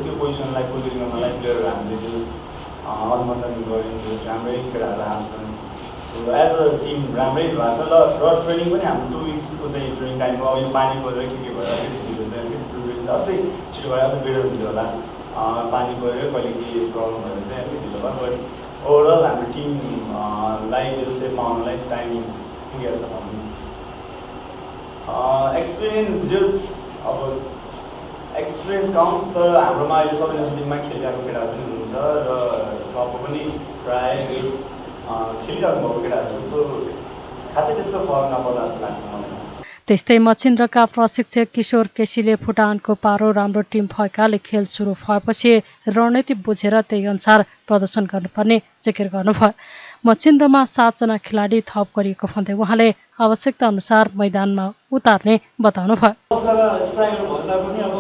त्यो पोजिसनलाई फुलफिल गर्नलाई प्लेयरहरू हामीले त्यो अनुमोदन गऱ्यौँ। राम्रै केटाहरू आउँछन्। एज अ टिम राम्रै भएको छ र ट्रेनिङ पनि हाम्रो 2 विक्सको चाहिँ ट्रेनिङ टाइमको अब यो पानी परेर के भएर अलिकति ढिलो चाहिँ अलिकति प्रिपरेसन अझै छिटो भएर अझै बेटर हुन्छ होला। पानी परेर कहिले के प्रब्लम भएर चाहिँ अलिकति ढिलो भयो। बट ओभरअल हाम्रो टिमलाई त्यो सेपमा आउनलाई टाइम पुगेको छ भनौँ। एक्सपिरियन्स जस अब एक्सपिरियन्स काउन्ट्स, तर हाम्रोमा अहिले सबैजना टिममा खेलिरहेको केटाहरू पनि हुनुहुन्छ र क्लबको पनि प्रायः खेलिरहेको भएको केटाहरू छ। सो खासै त्यस्तो फरक नपर्ला जस्तो लाग्छ मलाई। त्यस्तै मच्छिन्द्रका प्रशिक्षक किशोर केसीले भुटानको पारो राम्रो टिम भएकाले खेल सुरु भएपछि रणनीति बुझेर त्यही अनुसार प्रदर्शन गर्नुपर्ने जिकिर गर्नुभयो। मच्छिन्द्रमा 7 जना खेलाडी थप गरिएको भन्दै उहाँले आवश्यकता अनुसार मैदानमा उतार्ने बताउनुभयो। स्ट्राइकर भन्दा पनि अब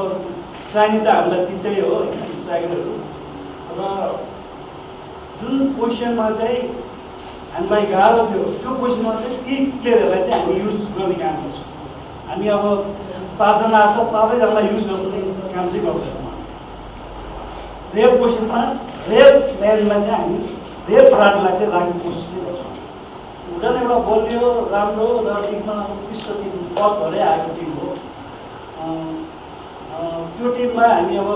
चाहिने त हामीलाई तिनटै हो स्ट्राइकरहरू र जुन पोजिसनमा चाहिँ हामीलाई गाह्रो थियो त्यो पोजिसनमा चाहिँ ती प्लेयरहरूलाई चाहिँ हामी युज गर्ने काम गर्छौँ। हामी अब 7 जना छ, 7 जनालाई युज गर्ने काम चाहिँ गर्दैछौँ। रेयर पोजिसनमा रेयर प्लेयरलाई चाहिँ हामी रेयर खेलाडीलाई चाहिँ राख्ने कोसिस चाहिँ गर्छौँ। भुटान एउटा बलियो राम्रो र टिममा उत्कृष्ट टिम फर्स्ट भएरै आएको टिम हो। त्यो टिममा हामी अब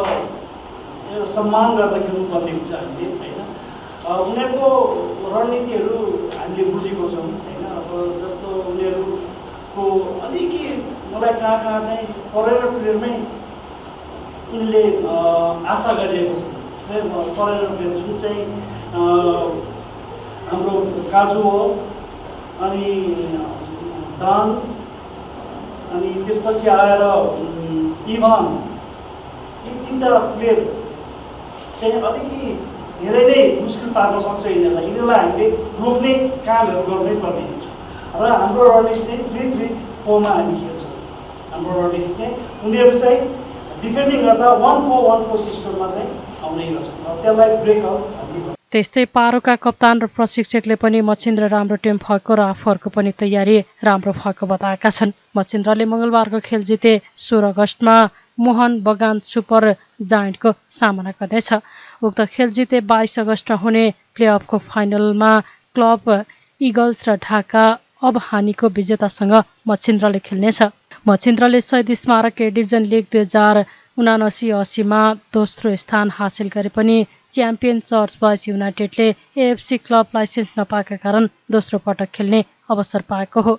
सम्मान गरेर खेल्नुपर्ने हुन्छ हामीले होइन। उनीहरूको रणनीतिहरू हामीले बुझेको छौँ होइन। अब जस्तो उनीहरूको अलिकति मलाई कहाँ चाहिँ फरेनर प्लेयरमै उनले आशा गरिएको छ। फरेनर प्लेयर जुन चाहिँ हाम्रो काजु हो, अनि दान, अनि त्यसपछि आएर इभान, यी 3टा प्लेयर चाहिँ अलिकति धेरै नै मुस्किल पार्न सक्छ यिनीहरूलाई। यिनीहरूलाई हामीले रोक्ने कामहरू गर्नै पर्ने हुन्छ र हाम्रो रणनीति चाहिँ 3-3-4 हामी खेल्छौँ। हाम्रो रणनीति चाहिँ उनीहरू चाहिँ डिफेन्डिङ गर्दा 1-4-1-4 सिस्टममा चाहिँ ठाउँ नै रहेछ र त्यसलाई ब्रेकआउट हामीले त्यस्तै पारोका कप्तान र प्रशिक्षकले पनि मच्छिन्द्र राम्रो टिम भएको र आफूहरूको पनि तयारी राम्रो भएको बताएका छन्। मच्छिन्द्रले मङ्गलबारको खेल जिते 16 अगस्तमा मोहन बगान सुपर जायन्टको सामना गर्नेछ। उक्त खेल जिते 22 अगस्तमा हुने प्लेअफको फाइनलमा क्लब इगल्स र ढाका अब हानीको विजेतासँग मच्छिन्द्रले खेल्नेछ। मच्छिन्द्रले शहीद स्मारक ए डिभिजन लिग 2079-80मा दोस्रो स्थान हासिल गरे पनि च्याम्पियन चर्च बॉयज युनाइटेडले एएफसी क्लब लाइसेन्स नपाएका कारण दोस्रो पटक खेल्ने अवसर पाएको हो।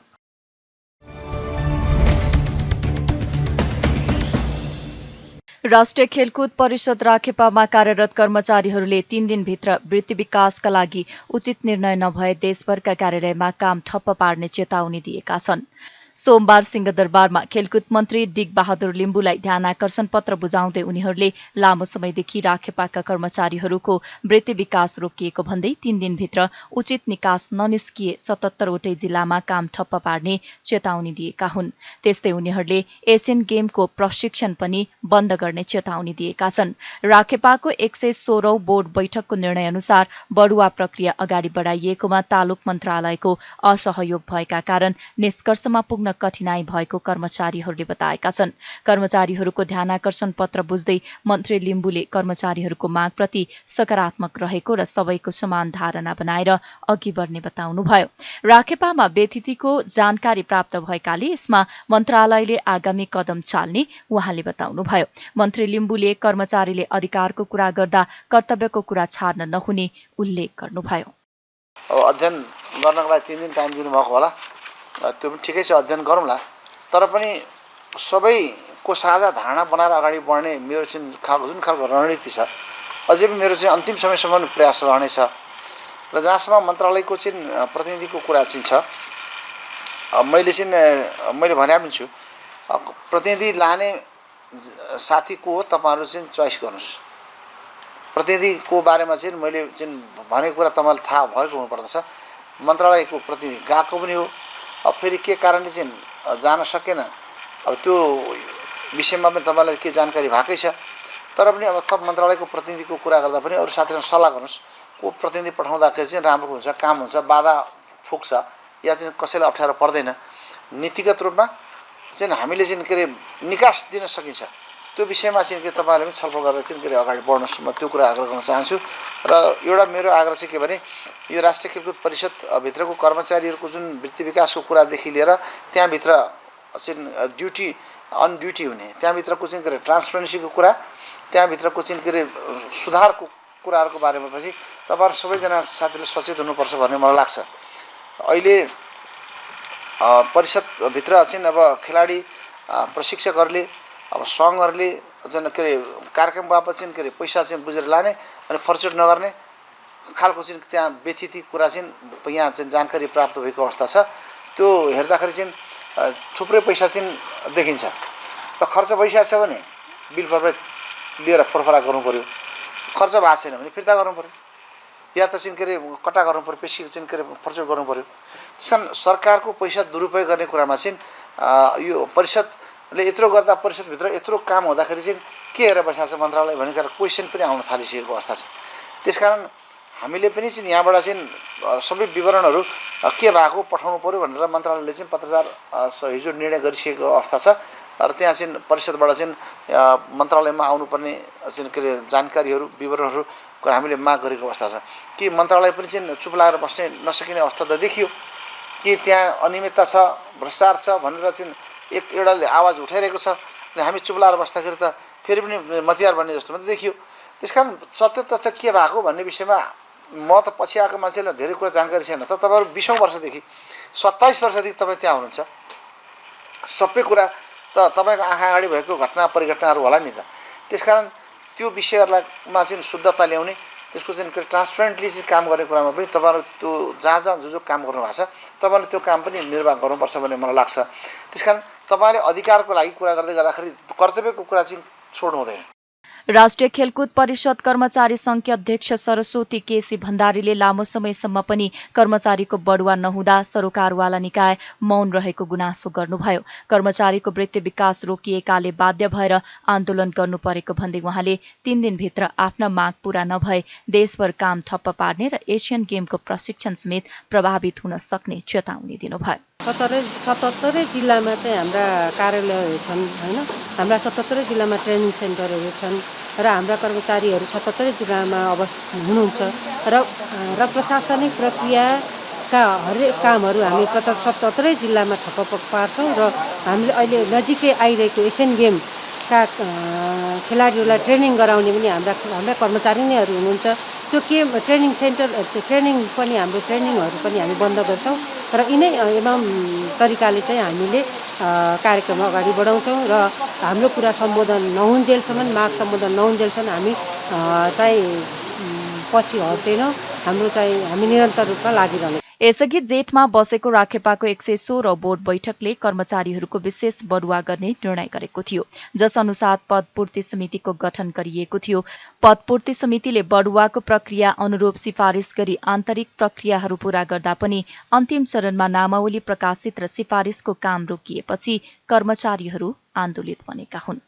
राष्ट्रिय खेलकुद परिषद राखेपामा कार्यरत कर्मचारीहरूले 3 दिनभित्र वृत्ति विकासका लागि उचित निर्णय नभए देशभरका कार्यालयमा काम ठप्प पार्ने चेतावनी दिएका छन्। सोमबार सिंहदरबारमा खेलकुद मन्त्री डिग बहादुर लिम्बुलाई ध्यानाकर्षण पत्र बुझाउँदै उनीहरूले लामो समयदेखि राखेपाका कर्मचारीहरूको वृत्ति विकास रोकिएको भन्दै 3 दिनभित्र उचित निकास ननिस्किए 77 वटै जिल्लामा काम ठप्प पार्ने चेतावनी दिएका हुन्। त्यस्तै उनीहरूले एसियन गेमको प्रशिक्षण पनि बन्द गर्ने चेतावनी दिएका छन्। राखेपाको 116औं बोर्ड बैठकको निर्णय अनुसार बढुवा प्रक्रिया अगाडि बढाइएकोमा तालुक मन्त्रालयको असहयोग भएका कारण निष्कर्षमा पुग्न कठिनाई भएको कर्मचारीहरूले बताएका छन्। कर्मचारीहरूको ध्यानाकर्षण पत्र बुझ्दै मन्त्री लिम्बुले कर्मचारीहरूको मागप्रति सकारात्मक रहेको र सबैको समान धारणा बनाएर अघि बढ्ने बताउनुभयो। राखेपामा व्यथितिको जानकारी प्राप्त भएकाले यसमा मन्त्रालयले आगामी कदम चाल्ने उहाँले बताउनुभयो। मन्त्री लिम्बुले कर्मचारीले अधिकारको कुरा गर्दा कर्तव्यको कुरा छाड्न नहुने उल्लेख गर्नुभयो। अध्ययन गर्नको लागि 3 दिन टाइम दिनुभएको होला, त्यो पनि ठिकै छ, अध्ययन गरौँला। तर पनि सबैको साझा धारणा बनाएर अगाडि बढ्ने मेरो चाहिँ जुन खालको रणनीति छ, अझै पनि मेरो चाहिँ अन्तिम समयसम्म प्रयास रहनेछ। र जहाँसम्म मन्त्रालयको चाहिँ प्रतिनिधिको कुरा चाहिँ छ, मैले भने पनि छु, प्रतिनिधि लाने साथी को हो तपाईँहरू चाहिँ चोइस गर्नुहोस्। प्रतिनिधिको बारेमा चाहिँ मैले चाहिँ भनेको कुरा तपाईँलाई थाहा भएको हुनुपर्दछ। मन्त्रालयको प्रतिनिधि गएको पनि हो, अब फेरि के कारणले चाहिँ जान सकेन, अब त्यो विषयमा पनि तपाईँलाई के जानकारी भएकै छ। तर पनि अब थप मन्त्रालयको प्रतिनिधिको कुरा गर्दा पनि अरू साथीसँग सल्लाह गर्नुहोस्, को प्रतिनिधि पठाउँदाखेरि चाहिँ राम्रो हुन्छ, काम हुन्छ, बाधा फुक्छ या चाहिँ कसैलाई अप्ठ्यारो पर्दैन। नीतिगत रूपमा चाहिँ हामीले चाहिँ के अरे निकास दिन सकिन्छ, त्यो विषयमा चाहिँ के तपाईँहरूले पनि छलफल गरेर चाहिँ के अरे अगाडि बढ्नुहोस्। म त्यो कुरा आग्रह गर्न चाहन्छु। र एउटा मेरो आग्रह चाहिँ के भने यो राष्ट्रिय खेलकुद परिषद भित्रको कर्मचारीहरूको जुन वृत्ति विकासको कुरादेखि लिएर त्यहाँभित्र चाहिँ ड्युटी अन ड्युटी हुने, त्यहाँभित्रको चाहिँ के अरे ट्रान्सपेरेन्सीको कुरा, त्यहाँभित्रको चाहिँ के अरे सुधारको कुराहरूको बारेमा पछि तपाईँहरू सबैजना साथीले सचेत हुनुपर्छ भन्ने मलाई लाग्छ। अहिले परिषदभित्र चाहिँ अब खेलाडी प्रशिक्षकहरूले अब सङ्घहरूले चाहिँ के अरे कार्यक्रम बापत चाहिँ के अरे पैसा चाहिँ बुझेर लाने अनि फर्चुट नगर्ने खालको चाहिँ त्यहाँ व्यथिति कुरा चाहिँ यहाँ चाहिँ जानकारी प्राप्त भएको अवस्था छ। त्यो हेर्दाखेरि चाहिँ थुप्रै पैसा चाहिँ देखिन्छ। त खर्च भइसकेको छ भने बिल पेपर लिएर फरफरा गर्नु पऱ्यो, खर्च भएको छैन भने फिर्ता गर्नु पऱ्यो, या त चाहिँ के अरे कटा गर्नु पऱ्यो, पेसी चाहिँ के अरे फर्चुट गर्नु पऱ्यो। त्यसकारण सरकारको पैसा दुरुपयोग गर्ने कुरामा चाहिँ यो परिषदले यत्रो गर्दा परिषदभित्र यत्रो काम हुँदाखेरि चाहिँ के हेरेर बसेको छ मन्त्रालय भनेर क्वेसन पनि आउन थालिसकेको अवस्था छ। त्यसकारण हामीले पनि चाहिँ यहाँबाट चाहिँ सबै विवरणहरू के भएको पठाउनु पऱ्यो भनेर मन्त्रालयले चाहिँ पत्रचार हिजो निर्णय गरिसकेको अवस्था छ। र त्यहाँ चाहिँ परिषदबाट चाहिँ मन्त्रालयमा आउनुपर्ने चाहिँ के अरे जानकारीहरू विवरणहरूको हामीले माग गरेको अवस्था छ। कि मन्त्रालय पनि चाहिँ चुप लागेर बस्ने नसकिने अवस्था त देखियो, कि त्यहाँ अनियमितता छ, भ्रष्टाचार छ भनेर चाहिँ एउटाले आवाज उठाइरहेको छ अनि हामी चुप लागेर बस्दाखेरि त फेरि पनि मतियार बन्ने जस्तो मात्रै देखियो। त्यसकारण सत्य तथ्य के भएको भन्ने विषयमा म त पछि आएको मान्छेलाई धेरै कुरा जानकारी छैन। त तपाईँहरू 20औं वर्षदेखि 27 वर्षदेखि तपाईँ त्यहाँ हुनुहुन्छ, सबै कुरा त तपाईँको आँखा अगाडि भएको घटना परिघटनाहरू होला नि त। त्यसकारण त्यो विषयहरूलाईमा चाहिँ शुद्धता ल्याउने, त्यसको चाहिँ ट्रान्सपेरेन्टली चाहिँ काम गर्ने कुरामा पनि तपाईँहरू त्यो जहाँ जो काम गर्नुभएको छ तपाईँहरूले त्यो काम पनि निर्वाह गर्नुपर्छ भन्ने मलाई लाग्छ। त्यसकारण तपाईँले अधिकारको लागि कुरा गर्दै गर्दाखेरि कर्तव्यको कुरा चाहिँ छोड्नु हुँदैन। राष्ट्रिय खेलकुद परिषद कर्मचारी सङ्घकी अध्यक्ष सरस्वती केसी भण्डारीले लामो समयसम्म पनि कर्मचारीको बढुवा नहुँदा सरोकारवाला निकाय मौन रहेको गुनासो गर्नुभयो। कर्मचारीको वृत्ति विकास रोकिएकाले बाध्य भएर आन्दोलन गर्नु परेको भन्दै उहाँले 3 दिनभित्र आफ्ना माग पूरा नभए देशभर काम ठप्प पार्ने र एसियन गेमको प्रशिक्षण समेत प्रभावित हुन सक्ने चेतावनी दिनुभयो। 77 जिल्लामा चाहिँ हाम्रा कार्यालयहरू छन् हैन, हाम्रा 77 जिल्लामा ट्रेनिङ सेन्टरहरू छन् र हाम्रा कर्मचारीहरू 77 जिल्लामा अब हुनुहुन्छ र प्रशासनिक प्रक्रियाका हरेक कामहरू हामी 77 जिल्लामा ठप्प पार्छौँ र हामीले अहिले नजिकै आइरहेको एसियन गेमका खेलाडीहरूलाई ट्रेनिङ गराउने पनि हाम्रा कर्मचारी नैहरू हुनुहुन्छ। त्यो ट्रेनिङ सेन्टर ट्रेनिङ पनि हाम्रो ट्रेनिङहरू पनि हामी बन्द गर्छौँ र यिनै एवं तरिकाले चाहिँ हामीले कार्यक्रम अगाडि बढाउँछौँ र हाम्रो कुरा सम्बोधन नहुन्जेलसम्म माग सम्बोधन नहुन्जेलसम्म हामी चाहिँ पछि हट्दैनौँ। हामी निरन्तर रूपमा लागिरहने। यसअघि जेठमा बसेको राखेपाको 116 बोर्ड बैठकले कर्मचारीहरूको विशेष बढुवा गर्ने निर्णय गरेको थियो, जस अनुसार पदपूर्ति समितिको गठन गरिएको थियो। पदपूर्ति समितिले बढुवाको प्रक्रिया अनुरूप सिफारिस गरी आन्तरिक प्रक्रियाहरू पूरा गर्दा पनि अन्तिम चरणमा नामावली प्रकाशित र सिफारिसको काम रोकिएपछि कर्मचारीहरू आन्दोलित बनेका हुन्।